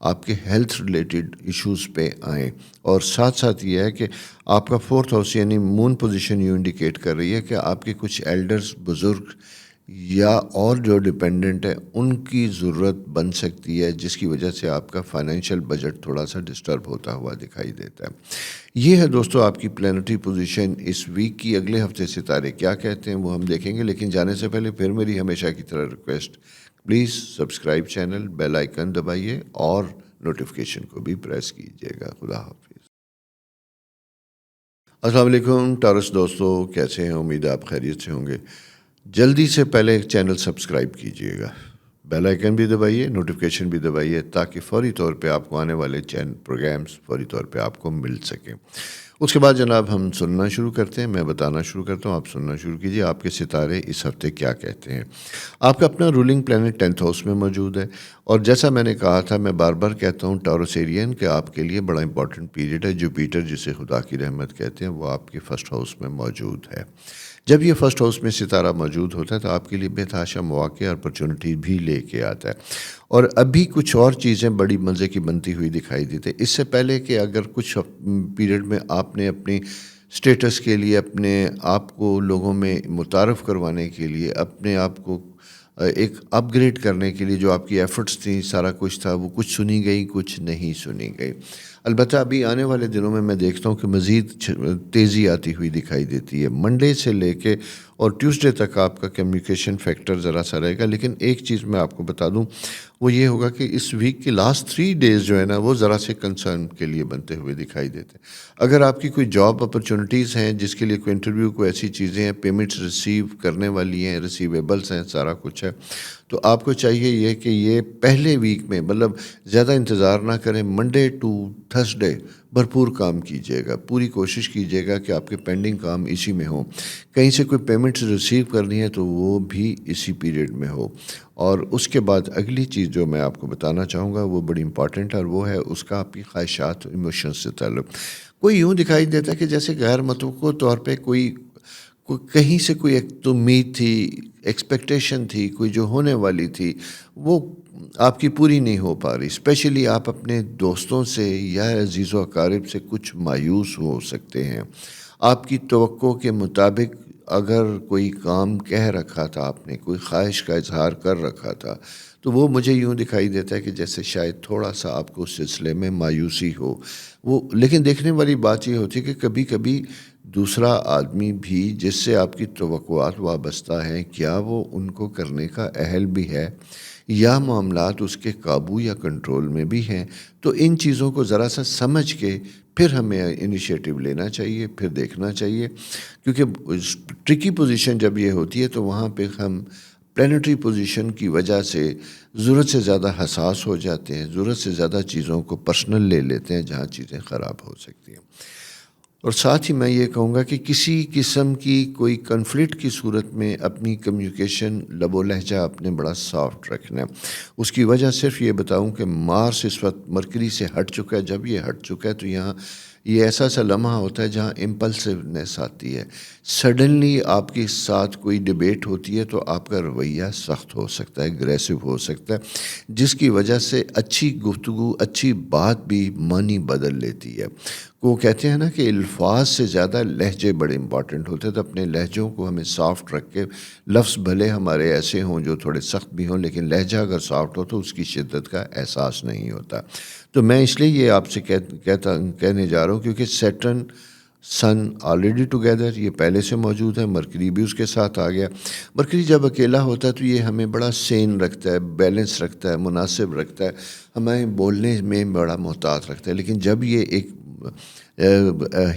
آپ کے health related issues پہ آئیں. اور ساتھ ساتھ یہ ہے کہ آپ کا 4th ہاؤس یعنی مون پوزیشن یوں انڈیکیٹ کر رہی ہے کہ آپ کے کچھ ایلڈرز بزرگ یا اور جو ڈپینڈنٹ ہے ان کی ضرورت بن سکتی ہے، جس کی وجہ سے آپ کا فائنینشیل بجٹ تھوڑا سا ڈسٹرب ہوتا ہوا دکھائی دیتا ہے. یہ ہے دوستو آپ کی پلانٹری پوزیشن اس ویک کی. اگلے ہفتے ستارے کیا کہتے ہیں وہ ہم دیکھیں گے، لیکن جانے سے پہلے پھر میری ہمیشہ کی طرح request, please subscribe channel, bell icon دبائیے اور نوٹیفیکیشن کو بھی پریس کیجیے گا. خدا حافظ. السلام علیکم ٹارس دوستو، کیسے ہیں؟ امید ہے آپ خیریت سے ہوں گے. جلدی سے پہلے چینل سبسکرائب کیجیے گا، بیل آئیکن بھی دبائیے، نوٹیفیکیشن بھی دبائیے، تاکہ فوری طور پہ آپ کو آنے والے پروگرامز فوری طور پہ آپ کو مل سکیں. اس کے بعد جناب ہم سننا شروع کرتے ہیں. میں بتانا شروع کرتا ہوں، آپ سننا شروع کیجیے. آپ کے ستارے اس ہفتے کیا کہتے ہیں؟ آپ کا اپنا رولنگ پلانٹ 10th ہاؤس میں موجود ہے، اور جیسا میں نے کہا تھا، میں بار بار کہتا ہوں ٹاروس ایرین کہ آپ کے لیے بڑا امپورٹنٹ پیریڈ ہے. جوپیٹر جسے خدا کی رحمت کہتے ہیں وہ آپ کے 1st ہاؤس میں موجود ہے. جب یہ 1st ہاؤس میں ستارہ موجود ہوتا ہے تو آپ کے لیے بے تحاشا مواقع اور اپرچونٹی بھی لے کے آتا ہے. اور ابھی کچھ اور چیزیں بڑی مزے کی بنتی ہوئی دکھائی دیتے. اس سے پہلے کہ اگر کچھ پیریڈ میں آپ نے اپنی سٹیٹس کے لیے، اپنے آپ کو لوگوں میں متعارف کروانے کے لیے، اپنے آپ کو ایک اپ گریڈ کرنے کے لیے جو آپ کی ایفرٹس تھیں، سارا کچھ تھا، وہ کچھ سنی گئی، کچھ نہیں سنی گئی. البتہ ابھی آنے والے دنوں میں دیکھتا ہوں کہ مزید تیزی آتی ہوئی دکھائی دیتی ہے. منڈے سے لے کے اور ٹیوزڈے تک آپ کا کمیونیکیشن فیکٹر ذرا سا رہے گا. لیکن ایک چیز میں آپ کو بتا دوں، وہ یہ ہوگا کہ اس ویک کی لاسٹ 3 ڈیز جو ہے نا، وہ ذرا سے کنسرن کے لیے بنتے ہوئے دکھائی دیتے ہیں. اگر آپ کی کوئی جاب اپرچونٹیز ہیں جس کے لیے کوئی انٹرویو، کوئی ایسی چیزیں ہیں، پیمنٹس ریسیو کرنے والی ہیں، ریسیویبلس ہیں، سارا کچھ ہے، تو آپ کو چاہیے یہ کہ یہ پہلے ویک میں، مطلب زیادہ انتظار نہ کریں، منڈے ٹو تھرسڈے بھرپور کام کیجیے گا. پوری کوشش کیجیے گا کہ آپ کے پینڈنگ کام اسی میں ہوں. کہیں سے کوئی پیمنٹس ریسیو کرنی ہے تو وہ بھی اسی پیریڈ میں ہو. اور اس کے بعد اگلی چیز جو میں آپ کو بتانا چاہوں گا وہ بڑی امپورٹنٹ ہے، اور وہ ہے اس کا آپ کی خواہشات، ایموشنز سے تعلق. کوئی یوں دکھائی دیتا ہے کہ جیسے غیر متوقع طور پہ کوئی کہیں سے کوئی ایک تو امید تھی، ایکسپیکٹیشن تھی، کوئی جو ہونے والی تھی، وہ آپ کی پوری نہیں ہو پا رہی. اسپیشلی آپ اپنے دوستوں سے یا عزیز و اقارب سے کچھ مایوس ہو سکتے ہیں. آپ کی توقع کے مطابق اگر کوئی کام کہہ رکھا تھا، آپ نے کوئی خواہش کا اظہار کر رکھا تھا، تو وہ مجھے یوں دکھائی دیتا ہے کہ جیسے شاید تھوڑا سا آپ کو اس سلسلے میں مایوسی ہو. وہ لیکن دیکھنے والی بات یہ ہوتی ہے کہ کبھی کبھی دوسرا آدمی بھی جس سے آپ کی توقعات وابستہ ہیں، کیا وہ ان کو کرنے کا اہل بھی ہے، یا معاملات اس کے قابو یا کنٹرول میں بھی ہیں. تو ان چیزوں کو ذرا سا سمجھ کے پھر ہمیں انیشیٹو لینا چاہیے، پھر دیکھنا چاہیے. کیونکہ ٹرکی پوزیشن جب یہ ہوتی ہے تو وہاں پہ ہم پلانٹری پوزیشن کی وجہ سے ضرورت سے زیادہ حساس ہو جاتے ہیں، ضرورت سے زیادہ چیزوں کو پرسنل لے لیتے ہیں جہاں چیزیں خراب ہو سکتی ہیں. اور ساتھ ہی میں یہ کہوں گا کہ کسی قسم کی کوئی کنفلکٹ کی صورت میں اپنی کمیونیکیشن، لب و لہجہ اپنے بڑا سافٹ رکھنا ہے. اس کی وجہ صرف یہ بتاؤں کہ مارس اس وقت مرکری سے ہٹ چکا ہے. جب یہ ہٹ چکا ہے تو یہاں یہ ایسا سا لمحہ ہوتا ہے جہاں امپلسونیس آتی ہے. سڈنلی آپ کے ساتھ کوئی ڈیبیٹ ہوتی ہے تو آپ کا رویہ سخت ہو سکتا ہے، اگریسو ہو سکتا ہے، جس کی وجہ سے اچھی گفتگو، اچھی بات بھی معنی بدل لیتی ہے. وہ کہتے ہیں نا کہ الفاظ سے زیادہ لہجے بڑے امپورٹنٹ ہوتے ہیں. تو اپنے لہجوں کو ہمیں سافٹ رکھ کے، لفظ بھلے ہمارے ایسے ہوں جو تھوڑے سخت بھی ہوں، لیکن لہجہ اگر سافٹ ہو تو اس کی شدت کا احساس نہیں ہوتا. تو میں اس لیے یہ آپ سے کہنے جا رہا ہوں کیونکہ سیٹرن سن آلریڈی ٹوگیدر، یہ پہلے سے موجود ہے، مرکری بھی اس کے ساتھ آ گیا. مرکری جب اکیلا ہوتا ہے تو یہ ہمیں بڑا سین رکھتا ہے، بیلنس رکھتا ہے، مناسب رکھتا ہے، ہمیں بولنے میں بڑا محتاط رکھتا ہے. لیکن جب یہ ایک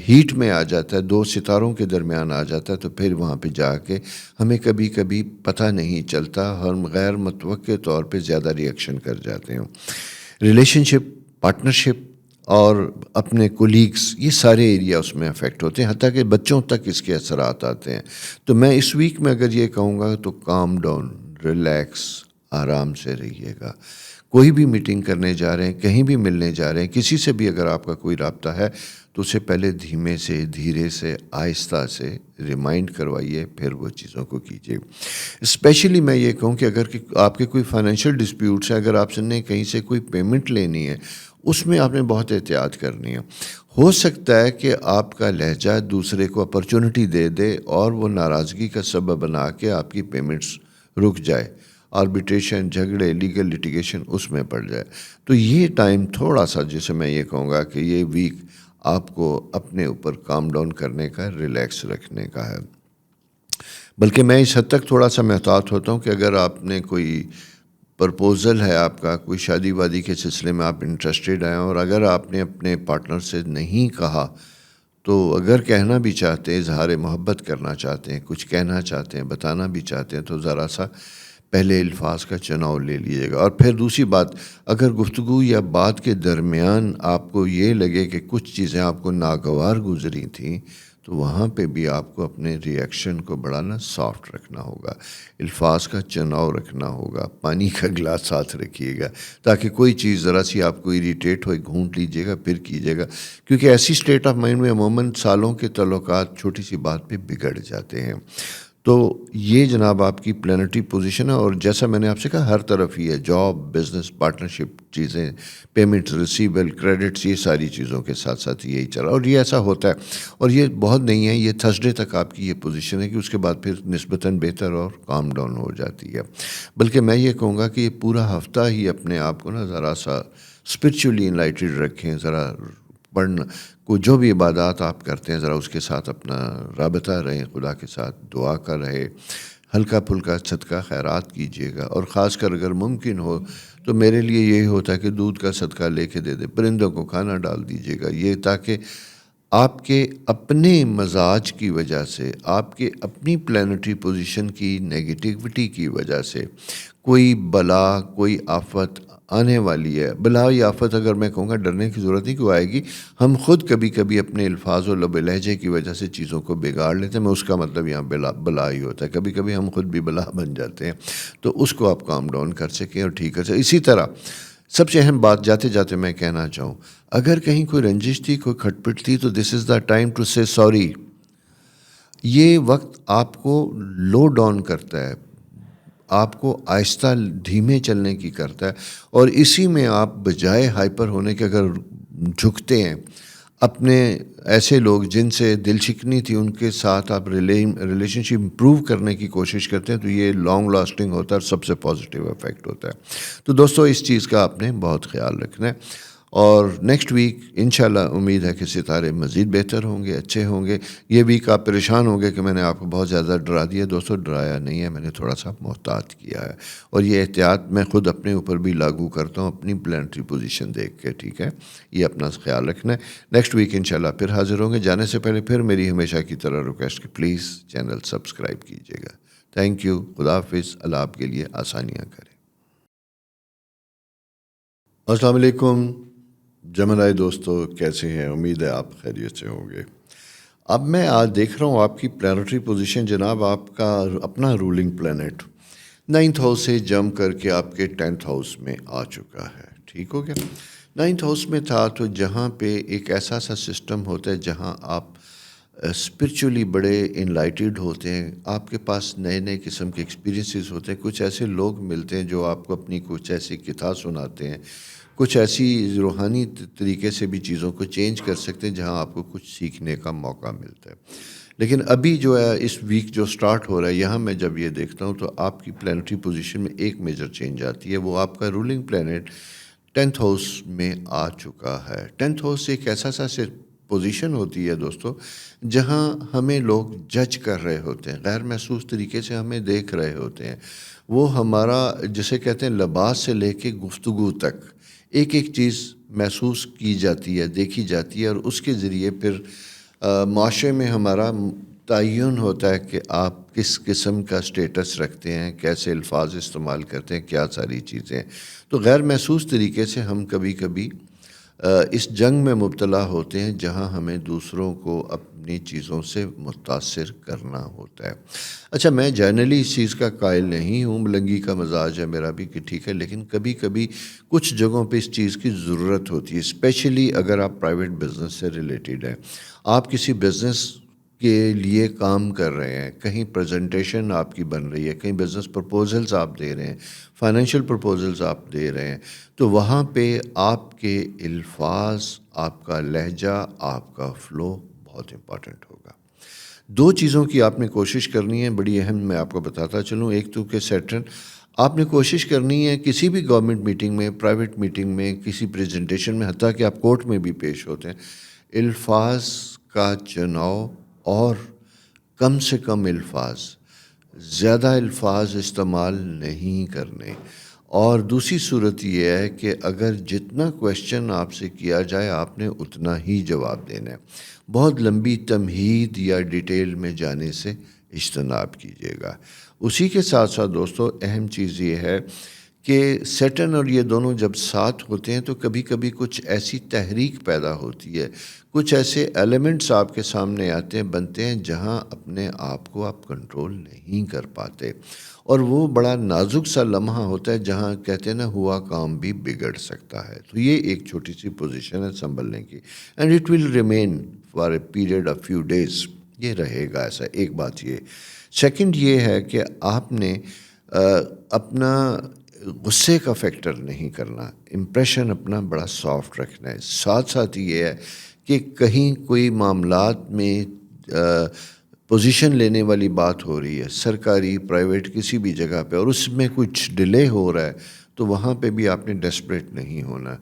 ہیٹ میں آ جاتا ہے، 2 ستاروں کے درمیان آ جاتا ہے، تو پھر وہاں پہ جا کے ہمیں کبھی کبھی پتہ نہیں چلتا، ہم غیر متوقع طور پہ زیادہ ریئیکشن کر جاتے ہیں. ریلیشن شپ، پارٹنرشپ اور اپنے کولیگز، یہ سارے ایریا اس میں افیکٹ ہوتے ہیں، حتیٰ کہ بچوں تک اس کے اثرات آتے ہیں. تو میں اس ویک میں اگر یہ کہوں گا تو کام ڈاؤن، ریلیکس، آرام سے رہیے گا. کوئی بھی میٹنگ کرنے جا رہے ہیں، کہیں بھی ملنے جا رہے ہیں، کسی سے بھی اگر آپ کا کوئی رابطہ ہے تو اسے پہلے دھیمے سے دھیرے سے آہستہ سے ریمائنڈ کروائیے، پھر وہ چیزوں کو کیجیے۔ اسپیشلی میں یہ کہوں کہ اگر آپ کے کوئی فائنینشیل ڈسپیوٹس ہیں، اگر آپ نے کہیں سے کوئی پیمنٹ لینی ہے، اس میں آپ نے بہت احتیاط کرنی ہے۔ ہو سکتا ہے کہ آپ کا لہجہ دوسرے کو اپرچونٹی دے دے اور وہ ناراضگی کا سبب بنا کے آپ کی پیمنٹس رک جائے، آربیٹریشن، جھگڑے، لیگل لیٹیگیشن اس میں پڑ جائے۔ تو یہ ٹائم تھوڑا سا، جسے میں یہ کہوں گا کہ یہ ویک آپ کو اپنے اوپر کام ڈاؤن کرنے کا، ریلیکس رکھنے کا ہے۔ بلکہ میں اس حد تک تھوڑا سا محتاط ہوتا ہوں کہ اگر آپ نے کوئی پرپوزل ہے، آپ کا کوئی شادی وادی کے سلسلے میں آپ انٹرسٹیڈ ہیں، اور اگر آپ نے اپنے پارٹنر سے نہیں کہا، تو اگر کہنا بھی چاہتے ہیں، اظہار محبت کرنا چاہتے ہیں، کچھ کہنا چاہتے ہیں، بتانا بھی چاہتے ہیں، تو ذرا سا پہلے الفاظ کا چناؤ لے لیجیے گا۔ اور پھر دوسری بات، اگر گفتگو یا بات کے درمیان آپ کو یہ لگے کہ کچھ چیزیں آپ کو ناگوار گزری تھیں، تو وہاں پہ بھی آپ کو اپنے ری ایکشن کو بڑا سافٹ رکھنا ہوگا، الفاظ کا چناؤ رکھنا ہوگا، پانی کا گلاس ساتھ رکھیے گا، تاکہ کوئی چیز ذرا سی آپ کو اریٹیٹ ہوئے گھونٹ لیجیے گا، پھر کیجیے گا، کیونکہ ایسی اسٹیٹ آف مائنڈ میں عموماً سالوں کے تعلقات چھوٹی سی بات پہ بگڑ جاتے ہیں۔ تو یہ جناب آپ کی پلانٹری پوزیشن ہے، اور جیسا میں نے آپ سے کہا، ہر طرف ہی ہے، جاب، بزنس، پارٹنرشپ چیزیں، پیمنٹس، ریسیول، کریڈٹس، یہ ساری چیزوں کے ساتھ ساتھ یہی چلا، اور یہ ایسا ہوتا ہے۔ اور یہ بہت نہیں ہے، یہ تھرسڈے تک آپ کی یہ پوزیشن ہے کہ اس کے بعد پھر نسبتاً بہتر اور کام ڈاؤن ہو جاتی ہے۔ بلکہ میں یہ کہوں گا کہ یہ پورا ہفتہ ہی اپنے آپ کو ذرا سا اسپرچولی انلائٹڈ رکھیں، ذرا پڑھنا کو جو بھی عبادات آپ کرتے ہیں، ذرا اس کے ساتھ اپنا رابطہ رہیں، خدا کے ساتھ دعا کا رہے، ہلکا پھلکا صدقہ خیرات کیجیے گا، اور خاص کر اگر ممکن ہو تو میرے لیے یہی ہوتا ہے کہ دودھ کا صدقہ لے کے دے دے، پرندوں کو کھانا ڈال دیجیے گا، یہ تاکہ آپ کے اپنے مزاج کی وجہ سے، آپ کے اپنی پلانٹری پوزیشن کی نیگیٹیوٹی کی وجہ سے کوئی بلا، کوئی آفت آنے والی ہے۔ بلا یا آفت اگر میں کہوں گا، ڈرنے کی ضرورت نہیں، کیوں آئے گی، ہم خود کبھی کبھی اپنے الفاظ و لب لہجے کی وجہ سے چیزوں کو بگاڑ لیتے ہیں۔ میں اس کا مطلب یہاں بلا ہی ہوتا ہے، کبھی کبھی ہم خود بھی بلا بن جاتے ہیں، تو اس کو آپ کام ڈاؤن کر سکیں اور ٹھیک کر سکیں۔ اسی طرح سب سے اہم بات جاتے جاتے میں کہنا چاہوں، اگر کہیں کوئی رنجش تھی، کوئی کھٹ پٹ تھی، تو دس از دا ٹائم ٹو سے سوری۔ یہ وقت آپ کو لو ڈاؤن کرتا ہے، آپ کو آہستہ دھیمے چلنے کی کرتا ہے، اور اسی میں آپ بجائے ہائپر ہونے کے اگر جھکتے ہیں، اپنے ایسے لوگ جن سے دل شکنی تھی ان کے ساتھ آپ ریلیشن شپ امپروو کرنے کی کوشش کرتے ہیں، تو یہ لانگ لاسٹنگ ہوتا ہے اور سب سے پازیٹیو افیکٹ ہوتا ہے۔ تو دوستو، اس چیز کا آپ نے بہت خیال رکھنا ہے، اور نیکسٹ ویک انشاءاللہ امید ہے کہ ستارے مزید بہتر ہوں گے، اچھے ہوں گے۔ یہ ویک آپ پریشان ہوں گے کہ میں نے آپ کو بہت زیادہ ڈرا دیا۔ دوستو، ڈرایا نہیں ہے، میں نے تھوڑا سا محتاط کیا ہے، اور یہ احتیاط میں خود اپنے اوپر بھی لاگو کرتا ہوں، اپنی پلانٹری پوزیشن دیکھ کے، ٹھیک ہے؟ یہ اپنا خیال رکھنا ہے۔ نیکسٹ ویک انشاءاللہ پھر حاضر ہوں گے۔ جانے سے پہلے پھر میری ہمیشہ کی طرح ریکویسٹ کہ پلیز چینل سبسکرائب کیجیے گا۔ تھینک یو، خدا حافظ، اللہ آپ کے لیے آسانیاں کرے۔ السلام علیکم جمنائے دوستو، کیسے ہیں؟ امید ہے آپ خیریت سے ہوں گے۔ اب میں آج دیکھ رہا ہوں آپ کی پلانٹری پوزیشن، جناب آپ کا اپنا رولنگ پلانٹ 9th ہاؤس سے جم کر کے آپ کے 10th ہاؤس میں آ چکا ہے، ٹھیک ہو گیا؟ 9th ہاؤس میں تھا تو جہاں پہ ایک ایسا سسٹم ہوتا ہے جہاں آپ اسپرچولی بڑے انلائٹڈ ہوتے ہیں، آپ کے پاس نئے نئے قسم کے ایکسپیرینسز ہوتے ہیں، کچھ ایسے لوگ ملتے ہیں جو آپ کو اپنی کچھ ایسی کتھا سناتے ہیں، کچھ ایسی روحانی طریقے سے بھی چیزوں کو چینج کر سکتے ہیں جہاں آپ کو کچھ سیکھنے کا موقع ملتا ہے۔ لیکن ابھی جو ہے اس ویک جو سٹارٹ ہو رہا ہے، یہاں میں جب یہ دیکھتا ہوں تو آپ کی پلانٹری پوزیشن میں ایک میجر چینج آتی ہے، وہ آپ کا رولنگ پلانٹ 10th ہاؤس میں آ چکا ہے۔ 10th ہاؤس ایک ایسا پوزیشن ہوتی ہے دوستو، جہاں ہمیں لوگ جج کر رہے ہوتے ہیں، غیر محسوس طریقے سے ہمیں دیکھ رہے ہوتے ہیں۔ وہ ہمارا جسے کہتے ہیں لباس سے لے کے گفتگو تک ایک ایک چیز محسوس کی جاتی ہے، دیکھی جاتی ہے، اور اس کے ذریعے پھر معاشرے میں ہمارا تعین ہوتا ہے کہ آپ کس قسم کا سٹیٹس رکھتے ہیں، کیسے الفاظ استعمال کرتے ہیں، کیا ساری چیزیں۔ تو غیر محسوس طریقے سے ہم کبھی کبھی اس جنگ میں مبتلا ہوتے ہیں جہاں ہمیں دوسروں کو اپنی اپنی چیزوں سے متاثر کرنا ہوتا ہے. اچھا، میں جنرلی اس چیز کا قائل نہیں ہوں، ملنگی کا مزاج ہے میرا بھی کہ ٹھیک ہے، لیکن کبھی کبھی کچھ جگہوں پہ اس چیز کی ضرورت ہوتی ہے، اسپیشلی اگر آپ پرائیویٹ بزنس سے ریلیٹڈ ہیں. آپ کسی بزنس کے لیے کام کر رہے ہیں، کہیں پریزنٹیشن آپ کی بن رہی ہے، کہیں بزنس پرپوزلز آپ دے رہے ہیں، فائنینشیل پرپوزلز آپ دے رہے ہیں، تو وہاں پہ آپ کے الفاظ، آپ کا لہجہ، آپ کا فلو بہت امپورٹنٹ ہوگا. دو چیزوں کی آپ نے کوشش کرنی ہے، بڑی اہم، میں آپ کو بتاتا چلوں. ایک تو کہ سیٹرن آپ نے کوشش کرنی ہے کسی بھی گورنمنٹ میٹنگ میں، پرائیویٹ میٹنگ میں، کسی پریزنٹیشن میں، حتیٰ کہ آپ کورٹ میں بھی پیش ہوتے ہیں، الفاظ کا چناؤ اور کم سے کم الفاظ، زیادہ الفاظ استعمال نہیں کرنے. اور دوسری صورت یہ ہے کہ اگر جتنا کویشچن آپ سے کیا جائے آپ نے اتنا ہی جواب دینا ہے. بہت لمبی تمہید یا ڈیٹیل میں جانے سے اجتناب کیجیے گا. اسی کے ساتھ ساتھ دوستو، اہم چیز یہ ہے کہ سیٹرن اور یہ دونوں جب ساتھ ہوتے ہیں تو کبھی کبھی کچھ ایسی تحریک پیدا ہوتی ہے، کچھ ایسے ایلیمنٹس آپ کے سامنے آتے ہیں، بنتے ہیں، جہاں اپنے آپ کو آپ کنٹرول نہیں کر پاتے، اور وہ بڑا نازک سا لمحہ ہوتا ہے جہاں کہتے ہیں نا، ہوا کام بھی بگڑ سکتا ہے. تو یہ ایک چھوٹی سی پوزیشن ہے سنبھلنے کی، and it will remain for a period of few days. یہ رہے گا ایسا. ایک بات یہ. سیکنڈ یہ ہے کہ آپ نے اپنا غصے کا فیکٹر نہیں کرنا، امپریشن اپنا بڑا سافٹ رکھنا ہے. ساتھ ساتھ یہ ہے کہ کہیں کوئی معاملات میں پوزیشن لینے والی بات ہو رہی ہے، سرکاری، پرائیویٹ، کسی بھی جگہ پہ، اور اس میں کچھ ڈیلے ہو رہا ہے، تو وہاں پہ بھی آپ نے ڈیسپریٹ نہیں ہونا،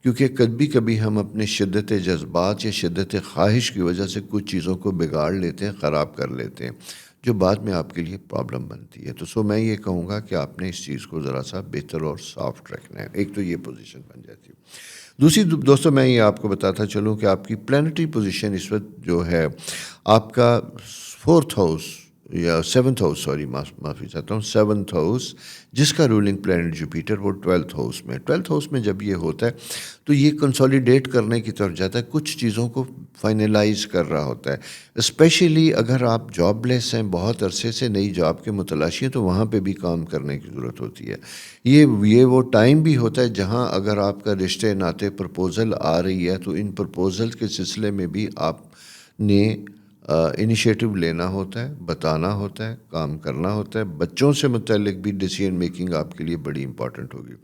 کیونکہ کبھی کبھی ہم اپنے شدت جذبات یا شدت خواہش کی وجہ سے کچھ چیزوں کو بگاڑ لیتے ہیں، خراب کر لیتے ہیں، جو بعد میں آپ کے لیے پرابلم بنتی ہے. تو میں یہ کہوں گا کہ آپ نے اس چیز کو ذرا سا بہتر اور سافٹ رکھنا ہے. ایک تو یہ پوزیشن بن جاتی ہے. دوسری دوستوں، میں یہ آپ کو بتاتا چلوں کہ آپ کی پلانٹری پوزیشن اس وقت جو ہے، آپ کا فورتھ ہاؤس یا سیونتھ ہاؤس، سوری معافی چاہتا ہوں، سیونتھ ہاؤس، جس کا رولنگ پلانٹ جوپیٹر، وہ ٹویلتھ ہاؤس میں. ٹویلتھ ہاؤس میں جب یہ ہوتا ہے تو یہ کنسولیڈیٹ کرنے کی طرف جاتا ہے، کچھ چیزوں کو فائنلائز کر رہا ہوتا ہے. اسپیشلی اگر آپ جاب لیس ہیں، بہت عرصے سے نئی جاب کے متلاشی ہیں، تو وہاں پہ بھی کام کرنے کی ضرورت ہوتی ہے. یہ وہ ٹائم بھی ہوتا ہے جہاں اگر آپ کا رشتے ناطے پرپوزل آ رہی ہے، تو ان پرپوزل کے سلسلے میں بھی آپ نے انیشیٹو لینا ہوتا ہے، بتانا ہوتا ہے، کام کرنا ہوتا ہے. بچوں سے متعلق بھی ڈیسیژن میکنگ آپ کے لیے بڑی امپورٹنٹ ہوگی.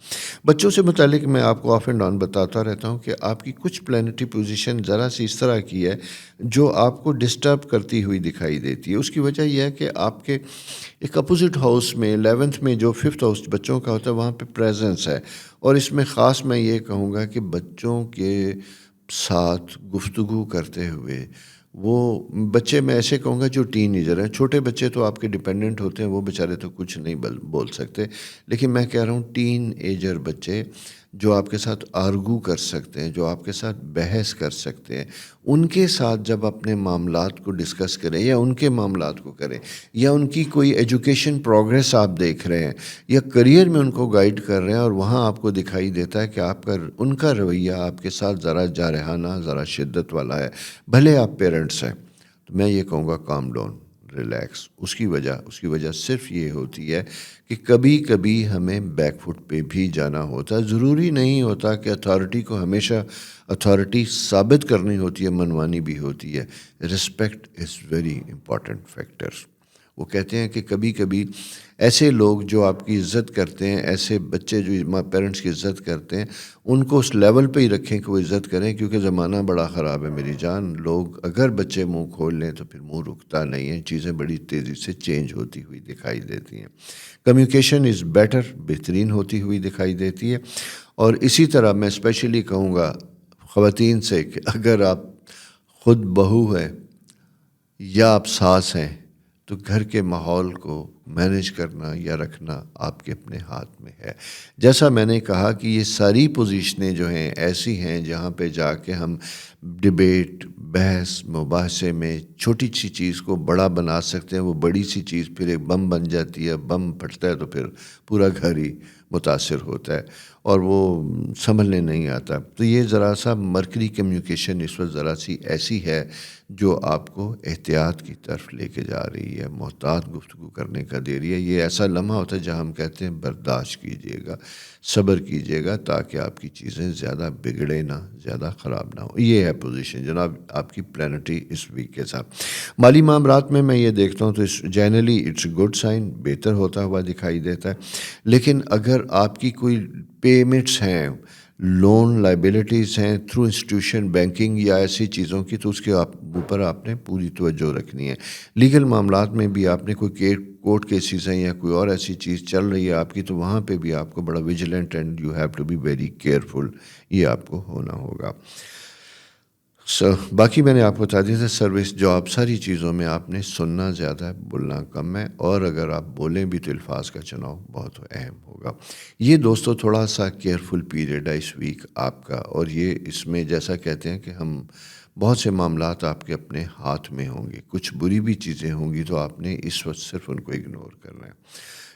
بچوں سے متعلق میں آپ کو آف اینڈ آن بتاتا رہتا ہوں کہ آپ کی کچھ پلانٹری پوزیشن ذرا سی اس طرح کی ہے جو آپ کو ڈسٹرب کرتی ہوئی دکھائی دیتی ہے. اس کی وجہ یہ ہے کہ آپ کے ایک اپوزٹ ہاؤس میں 11th میں جو 5th ہاؤس بچوں کا ہوتا ہے، وہاں پہ پریزنس ہے. اور اس میں خاص میں یہ کہوں گا کہ بچوں کے ساتھ گفتگو کرتے ہوئے، وہ بچے میں ایسے کہوں گا جو ٹین ایجر ہیں، چھوٹے بچے تو آپ کے ڈیپینڈنٹ ہوتے ہیں، وہ بیچارے تو کچھ نہیں بول سکتے، لیکن میں کہہ رہا ہوں ٹین ایجر بچے جو آپ کے ساتھ آرگو کر سکتے ہیں، جو آپ کے ساتھ بحث کر سکتے ہیں، ان کے ساتھ جب اپنے معاملات کو ڈسکس کریں، یا ان کے معاملات کو کریں، یا ان کی کوئی ایجوکیشن پروگریس آپ دیکھ رہے ہیں، یا کریئر میں ان کو گائیڈ کر رہے ہیں، اور وہاں آپ کو دکھائی دیتا ہے کہ ان کا رویہ آپ کے ساتھ ذرا جارحانہ، ذرا شدت والا ہے، بھلے آپ پیرنٹس ہیں، تو میں یہ کہوں گا کام ڈاؤن، ریلیکس. اس کی وجہ صرف یہ ہوتی ہے کہ کبھی کبھی ہمیں بیک فٹ پہ بھی جانا ہوتا ہے. ضروری نہیں ہوتا کہ اتھارٹی کو ہمیشہ اتھارٹی ثابت کرنی ہوتی ہے، منوانی بھی ہوتی ہے. Respect is very important factor. وہ کہتے ہیں کہ کبھی کبھی ایسے لوگ جو آپ کی عزت کرتے ہیں، ایسے بچے جو پیرنٹس کی عزت کرتے ہیں، ان کو اس لیول پہ ہی رکھیں کہ وہ عزت کریں، کیونکہ زمانہ بڑا خراب ہے میری جان. لوگ اگر بچے منہ کھول لیں تو پھر منہ رکتا نہیں ہے، چیزیں بڑی تیزی سے چینج ہوتی ہوئی دکھائی دیتی ہیں. کمیونیکیشن از بیٹر، بہترین ہوتی ہوئی دکھائی دیتی ہے. اور اسی طرح میں اسپیشلی کہوں گا خواتین سے کہ اگر آپ خود بہو ہیں یا آپ ساس ہیں، تو گھر کے ماحول کو مینیج کرنا یا رکھنا آپ کے اپنے ہاتھ میں ہے. جیسا میں نے کہا کہ یہ ساری پوزیشنیں جو ہیں ایسی ہیں جہاں پہ جا کے ہم ڈیبیٹ، بحث، مباحثے میں چھوٹی سی چیز کو بڑا بنا سکتے ہیں. وہ بڑی سی چیز پھر ایک بم بن جاتی ہے، بم پھٹتا ہے تو پھر پورا گھر ہی متاثر ہوتا ہے اور وہ سنبھلنے نہیں آتا. تو یہ ذرا سا مرکری کمیونیکیشن اس وقت ذرا سی ایسی ہے جو آپ کو احتیاط کی طرف لے کے جا رہی ہے, محتاط گفتگو کرنے کا دے رہی ہے. یہ ایسا لمحہ ہوتا ہے جہاں ہم کہتے ہیں برداشت کیجیے گا, صبر کیجیے گا, تاکہ آپ کی چیزیں زیادہ بگڑے نہ, زیادہ خراب نہ ہو. یہ ہے پوزیشن جناب آپ کی پلانٹری اس ویک کے ساتھ. مالی معاملات میں یہ دیکھتا ہوں تو جنرلی اٹس گڈ سائن, بہتر ہوتا ہوا دکھائی دیتا ہے. لیکن اگر آپ کی کوئی پیمنٹس ہیں, لون لائبلٹیز ہیں تھرو انسٹیٹیوشن بینکنگ یا ایسی چیزوں کی, تو اس کے اوپر آپ نے پوری توجہ رکھنی ہے. لیگل معاملات میں بھی آپ نے کوئی کورٹ کیسز ہیں یا کوئی اور ایسی چیز چل رہی ہے آپ کی, تو وہاں پہ بھی آپ کو بڑا vigilant and you have to be very careful, یہ آپ کو ہونا ہوگا. باقی میں نے آپ کو بتا دیا تھا سروس جاب, ساری چیزوں میں آپ نے سننا زیادہ ہے, بولنا کم ہے, اور اگر آپ بولیں بھی تو الفاظ کا چناؤ بہت اہم ہوگا. یہ دوستو تھوڑا سا کیئرفل پیریڈ ہے اس ویک آپ کا, اور یہ اس میں جیسا کہتے ہیں کہ ہم بہت سے معاملات آپ کے اپنے ہاتھ میں ہوں گے, کچھ بری بھی چیزیں ہوں گی تو آپ نے اس وقت صرف ان کو اگنور کرنا ہے.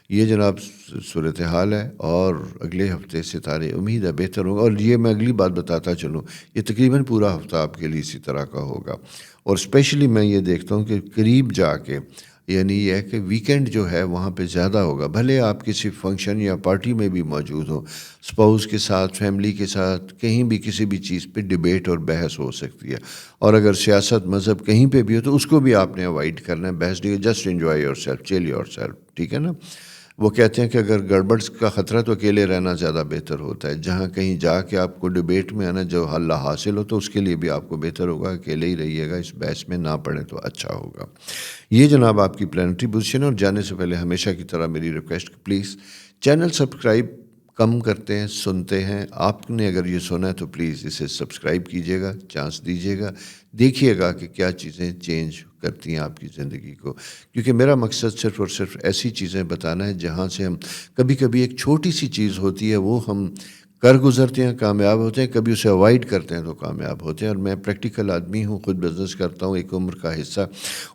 یہ جناب صورتحال ہے, اور اگلے ہفتے ستارے امید ہے بہتر ہوگا. اور یہ میں اگلی بات بتاتا چلوں, یہ تقریباً پورا ہفتہ آپ کے لیے اسی طرح کا ہوگا. اور اسپیشلی میں یہ دیکھتا ہوں کہ قریب جا کے, یعنی یہ ہے کہ ویکینڈ جو ہے وہاں پہ زیادہ ہوگا. بھلے آپ کسی فنکشن یا پارٹی میں بھی موجود ہوں, اسپاؤس کے ساتھ, فیملی کے ساتھ, کہیں بھی کسی بھی چیز پہ ڈبیٹ اور بحث ہو سکتی ہے. اور اگر سیاست مذہب کہیں پہ بھی ہو تو اس کو بھی آپ نے اوائڈ کرنا ہے. بحث نہیں, جسٹ انجوائے یور سیلف, چل یور سیلف, ٹھیک ہے نا. وہ کہتے ہیں کہ اگر گڑبڑ کا خطرہ تو اکیلے رہنا زیادہ بہتر ہوتا ہے. جہاں کہیں جا کے آپ کو ڈبیٹ میں آنا جو حل حاصل ہو, تو اس کے لیے بھی آپ کو بہتر ہوگا اکیلے ہی رہیے گا, اس بحث میں نہ پڑیں تو اچھا ہوگا. یہ جناب آپ کی پلانٹری پوزیشن ہے. اور جانے سے پہلے ہمیشہ کی طرح میری ریکویسٹ, پلیز چینل سبسکرائب کم کرتے ہیں, سنتے ہیں. آپ نے اگر یہ سنا ہے تو پلیز اسے سبسکرائب کیجیے گا, چانس دیجیے گا, دیکھیے گا کہ کیا چیزیں چینج کرتی ہیں آپ کی زندگی کو. کیونکہ میرا مقصد صرف اور صرف ایسی چیزیں بتانا ہے جہاں سے ہم کبھی کبھی ایک چھوٹی سی چیز ہوتی ہے وہ ہم کر گزرتے ہیں, کامیاب ہوتے ہیں, کبھی اسے اوائڈ کرتے ہیں تو کامیاب ہوتے ہیں. اور میں پریکٹیکل آدمی ہوں, خود بزنس کرتا ہوں, ایک عمر کا حصہ.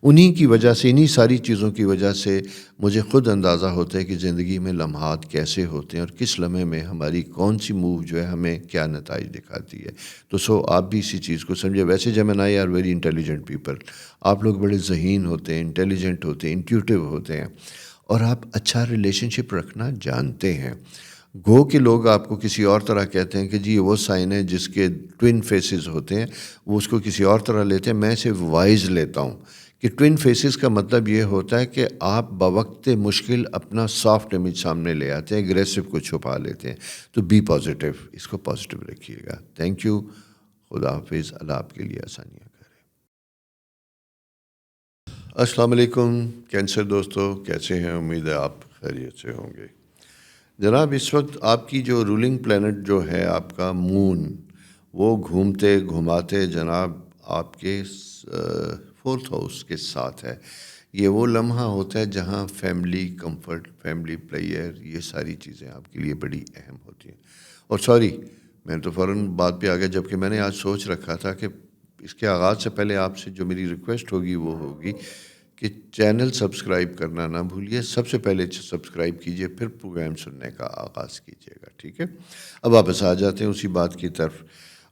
انہی کی وجہ سے, انہی ساری چیزوں کی وجہ سے مجھے خود اندازہ ہوتا ہے کہ زندگی میں لمحات کیسے ہوتے ہیں, اور کس لمحے میں ہماری کون سی موو جو ہے ہمیں کیا نتائج دکھاتی ہے. تو آپ بھی اسی چیز کو سمجھے. ویسے جیمنائی آر ویری انٹیلیجنٹ پیپل, آپ لوگ بڑے ذہین ہوتے ہیں, انٹیلیجنٹ ہوتے ہیں, انٹیوٹیو ہوتے ہیں, اور آپ اچھا ریلیشن شپ رکھنا جانتے ہیں. گو کہ لوگ آپ کو کسی اور طرح کہتے ہیں کہ جی وہ سائن ہے جس کے ٹوین فیسز ہوتے ہیں, وہ اس کو کسی اور طرح لیتے ہیں. میں اسے وائز لیتا ہوں کہ ٹوین فیسز کا مطلب یہ ہوتا ہے کہ آپ بوقت مشکل اپنا سافٹ امیج سامنے لے آتے ہیں, اگریسو کو چھپا لیتے ہیں. تو بی پازیٹیو, اس کو پازیٹیو رکھیے گا. تھینک یو, خدا حافظ, اللہ آپ کے لیے آسانیاں کرے. السلام علیکم کینسر دوستو, کیسے ہیں؟ امید ہے آپ خیریت سے ہوں گے. جناب اس وقت آپ کی جو رولنگ پلینٹ جو ہے آپ کا مون, وہ گھومتے گھماتے جناب آپ کے 4th ہاؤس کے ساتھ ہے. یہ وہ لمحہ ہوتا ہے جہاں فیملی کمفرٹ, فیملی پلیئر, یہ ساری چیزیں آپ کے لیے بڑی اہم ہوتی ہیں. اور سوری, میں تو فوراً بات پہ آ گیا, جبکہ میں نے آج سوچ رکھا تھا کہ اس کے آغاز سے پہلے آپ سے جو میری ریکویسٹ ہوگی وہ ہوگی کہ چینل سبسکرائب کرنا نہ بھولیے. سب سے پہلے سبسکرائب کیجئے, پھر پروگرام سننے کا آغاز کیجئے گا, ٹھیک ہے. اب واپس آ جاتے ہیں اسی بات کی طرف.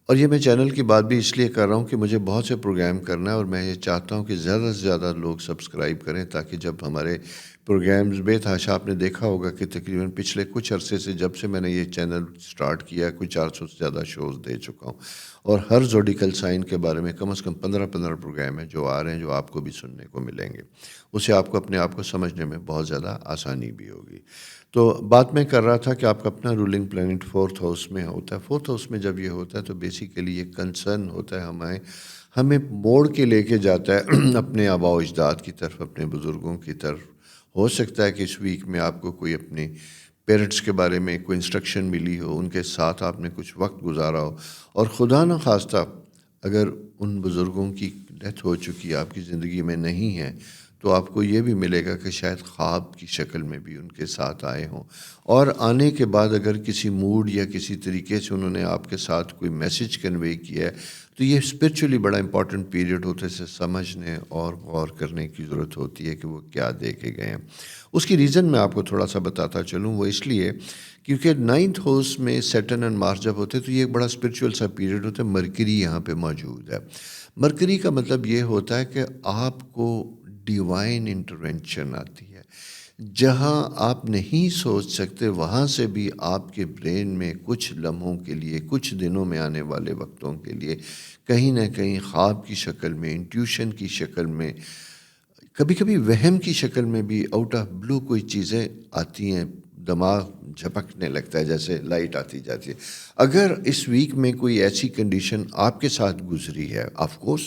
اور یہ میں چینل کی بات بھی اس لیے کر رہا ہوں کہ مجھے بہت سے پروگرام کرنا ہے, اور میں یہ چاہتا ہوں کہ زیادہ سے زیادہ لوگ سبسکرائب کریں, تاکہ جب ہمارے پروگرامز بے تحاشا, آپ نے دیکھا ہوگا کہ تقریباً پچھلے کچھ عرصے سے جب سے میں نے یہ چینل سٹارٹ کیا, کچھ 400 سے زیادہ شوز دے چکا ہوں, اور ہر زوڈیکل سائن کے بارے میں کم از کم 15 پروگرام ہیں جو آ رہے ہیں, جو آپ کو بھی سننے کو ملیں گے. اسے آپ کو اپنے آپ کو سمجھنے میں بہت زیادہ آسانی بھی ہوگی. تو بات میں کر رہا تھا کہ آپ کا اپنا رولنگ پلینٹ 4th ہاؤس میں ہوتا ہے. 4th ہاؤس میں جب یہ ہوتا ہے تو بیسیکلی یہ کنسرن ہوتا ہے ہمیں موڑ کے لے کے جاتا ہے اپنے آباء و اجداد کی طرف, اپنے بزرگوں کی طرف. ہو سکتا ہے کہ اس ویک میں آپ کو کوئی اپنے پیرنٹس کے بارے میں کوئی انسٹرکشن ملی ہو, ان کے ساتھ آپ نے کچھ وقت گزارا ہو, اور خدا نہ خواستہ اگر ان بزرگوں کی ڈیتھ ہو چکی آپ کی زندگی میں نہیں ہے, تو آپ کو یہ بھی ملے گا کہ شاید خواب کی شکل میں بھی ان کے ساتھ آئے ہوں. اور آنے کے بعد اگر کسی موڈ یا کسی طریقے سے انہوں نے آپ کے ساتھ کوئی میسج کنوے کیا ہے, تو یہ اسپرچولی بڑا امپورٹنٹ پیریڈ ہوتا ہے، اسے سمجھنے اور غور کرنے کی ضرورت ہوتی ہے کہ وہ کیا دے کے گئے ہیں۔ اس کی ریزن میں آپ کو تھوڑا سا بتاتا چلوں، وہ اس لیے کیونکہ 9th ہاؤس میں سیٹرن اینڈ مارس جب ہوتے ہیں تو یہ ایک بڑا اسپرچول سا پیریڈ ہوتا ہے۔ مرکری یہاں پہ موجود ہے۔ مرکری کا مطلب یہ ہوتا ہے کہ آپ کو ڈیوائن انٹرونشن آتی ہے، جہاں آپ نہیں سوچ سکتے وہاں سے بھی آپ کے برین میں کچھ لمحوں کے لیے، کچھ دنوں میں آنے والے وقتوں کے لیے کہیں نہ کہیں خواب کی شکل میں، انٹیوشن کی شکل میں، کبھی کبھی وہم کی شکل میں بھی آؤٹ آف بلو کوئی چیزیں آتی ہیں، دماغ جھپکنے لگتا ہے جیسے لائٹ آتی جاتی ہے۔ اگر اس ویک میں کوئی ایسی کنڈیشن آپ کے ساتھ گزری ہے، آف کورس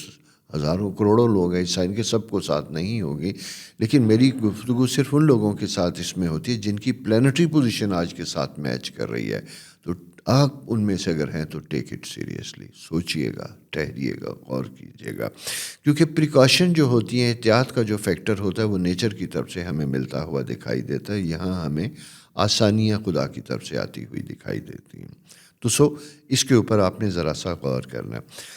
ہزاروں کروڑوں لوگ ہیں، سائن کے سب کو ساتھ نہیں ہوگی، لیکن میری گفتگو صرف ان لوگوں کے ساتھ اس میں ہوتی ہے جن کی پلانٹری پوزیشن آج کے ساتھ میچ کر رہی ہے۔ تو آپ ان میں سے اگر ہیں تو ٹیک اٹ سیریسلی، سوچئے گا، ٹھہریے گا، غور کیجیے گا، کیونکہ پریکاشن جو ہوتی ہیں، احتیاط کا جو فیکٹر ہوتا ہے وہ نیچر کی طرف سے ہمیں ملتا ہوا دکھائی دیتا ہے، یہاں ہمیں آسانیاں خدا کی طرف سے آتی ہوئی دکھائی دیتی ہیں۔ تو اس کے اوپر آپ نے ذرا سا غور کرنا ہے۔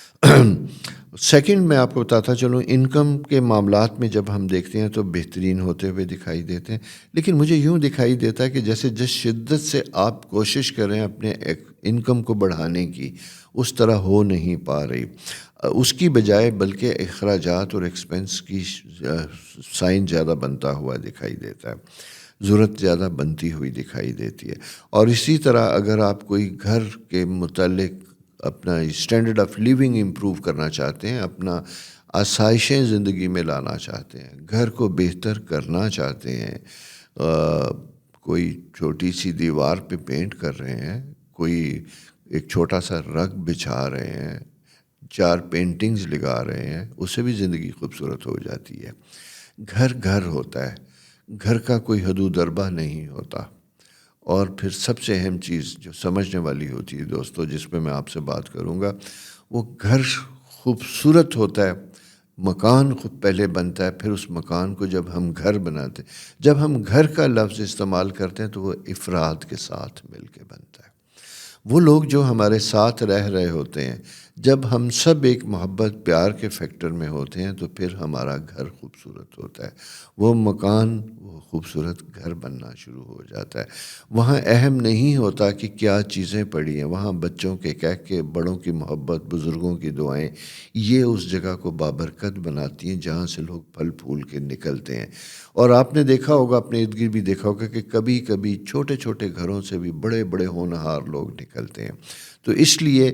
سیکنڈ میں آپ کو بتاتا چلوں، انکم کے معاملات میں جب ہم دیکھتے ہیں تو بہترین ہوتے ہوئے دکھائی دیتے ہیں، لیکن مجھے یوں دکھائی دیتا ہے کہ جیسے جس شدت سے آپ کوشش کر رہے ہیں اپنے انکم کو بڑھانے کی، اس طرح ہو نہیں پا رہی، اس کی بجائے بلکہ اخراجات اور ایکسپنس کی سائن زیادہ بنتا ہوا دکھائی دیتا ہے، ضرورت زیادہ بنتی ہوئی دکھائی دیتی ہے۔ اور اسی طرح اگر آپ کوئی گھر کے متعلق اپنا اسٹینڈرڈ آف لیونگ امپروو کرنا چاہتے ہیں، اپنا آسائشیں زندگی میں لانا چاہتے ہیں، گھر کو بہتر کرنا چاہتے ہیں، کوئی چھوٹی سی دیوار پہ پینٹ کر رہے ہیں، کوئی ایک چھوٹا سا رگ بچھا رہے ہیں، 4 پینٹنگز لگا رہے ہیں، اس سے بھی زندگی خوبصورت ہو جاتی ہے۔ گھر گھر ہوتا ہے، گھر کا کوئی حدود اربہ نہیں ہوتا۔ اور پھر سب سے اہم چیز جو سمجھنے والی ہوتی ہے دوستو، جس پہ میں آپ سے بات کروں گا، وہ گھر خوبصورت ہوتا ہے، مکان خود پہلے بنتا ہے، پھر اس مکان کو جب ہم گھر بناتے ہیں، جب ہم گھر کا لفظ استعمال کرتے ہیں تو وہ افراد کے ساتھ مل کے بنتا ہے۔ وہ لوگ جو ہمارے ساتھ رہ رہے ہوتے ہیں، جب ہم سب ایک محبت پیار کے فیکٹر میں ہوتے ہیں تو پھر ہمارا گھر خوبصورت ہوتا ہے، وہ مکان وہ خوبصورت گھر بننا شروع ہو جاتا ہے۔ وہاں اہم نہیں ہوتا کہ کیا چیزیں پڑی ہیں، وہاں بچوں کے کہہ کے، بڑوں کی محبت، بزرگوں کی دعائیں، یہ اس جگہ کو بابرکت بناتی ہیں جہاں سے لوگ پھل پھول کے نکلتے ہیں۔ اور آپ نے دیکھا ہوگا، اپنے ارد گرد بھی دیکھا ہوگا کہ کبھی کبھی چھوٹے چھوٹے گھروں سے بھی بڑے بڑے ہونہار لوگ نکلتے ہیں۔ تو اس لیے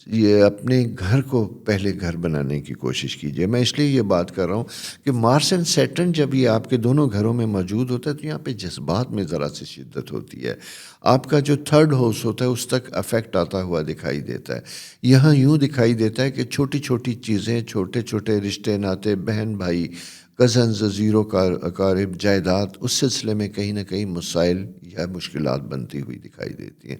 یہ اپنے گھر کو پہلے گھر بنانے کی کوشش کیجیے۔ میں اس لیے یہ بات کر رہا ہوں کہ مارس اینڈ سیٹرن جب یہ آپ کے دونوں گھروں میں موجود ہوتا ہے تو یہاں پہ جذبات میں ذرا سی شدت ہوتی ہے۔ آپ کا جو 3rd ہاؤس ہوتا ہے اس تک افیکٹ آتا ہوا دکھائی دیتا ہے۔ یہاں یوں دکھائی دیتا ہے کہ چھوٹی چھوٹی چیزیں، چھوٹے چھوٹے رشتے ناتے، بہن بھائی، کزنز، عزیروں کا اقارب، جائیداد، اس سلسلے میں کہیں نہ کہیں مسائل یا مشکلات بنتی ہوئی دکھائی دیتی ہیں۔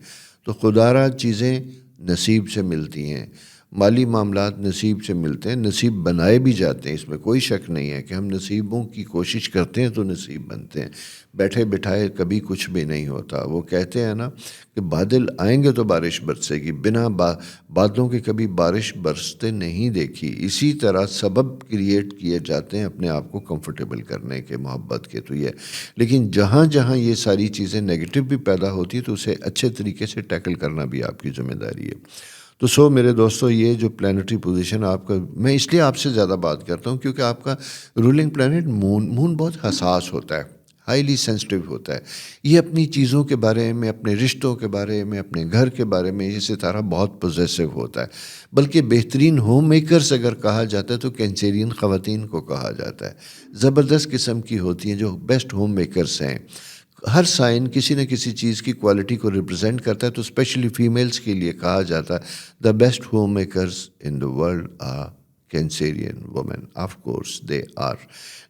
تو خدارہ چیزیں نصیب سے ملتی ہیں، مالی معاملات نصیب سے ملتے ہیں، نصیب بنائے بھی جاتے ہیں، اس میں کوئی شک نہیں ہے کہ ہم نصیبوں کی کوشش کرتے ہیں تو نصیب بنتے ہیں، بیٹھے بٹھائے کبھی کچھ بھی نہیں ہوتا۔ وہ کہتے ہیں نا کہ بادل آئیں گے تو بارش برسے گی، بنا بادلوں کے کبھی بارش برستے نہیں دیکھی۔ اسی طرح سبب کریٹ کیے جاتے ہیں اپنے آپ کو کمفرٹیبل کرنے کے، محبت کے، تو یہ لیکن جہاں جہاں یہ ساری چیزیں نیگیٹو بھی پیدا ہوتی ہے تو اسے اچھے طریقے سے ٹیکل کرنا بھی آپ کی ذمہ داری ہے۔ تو میرے دوستو، یہ جو پلانٹری پوزیشن آپ کا، میں اس لیے آپ سے زیادہ بات کرتا ہوں کیونکہ آپ کا رولنگ پلانٹ مون بہت حساس ہوتا ہے، ہائیلی سینسٹیو ہوتا ہے۔ یہ اپنی چیزوں کے بارے میں، اپنے رشتوں کے بارے میں، اپنے گھر کے بارے میں، یہ ستارہ بہت پوزیسو ہوتا ہے۔ بلکہ بہترین ہوم میکرز اگر کہا جاتا ہے تو کینسیرین خواتین کو کہا جاتا ہے، زبردست قسم کی ہوتی ہیں جو بیسٹ ہوم میکرز ہیں۔ ہر سائن کسی نہ کسی چیز کی کوالٹی کو ریپرزینٹ کرتا ہے، تو اسپیشلی فیمیلز کے لیے کہا جاتا ہے the best home makers in the world are Cancerian women, of course they are.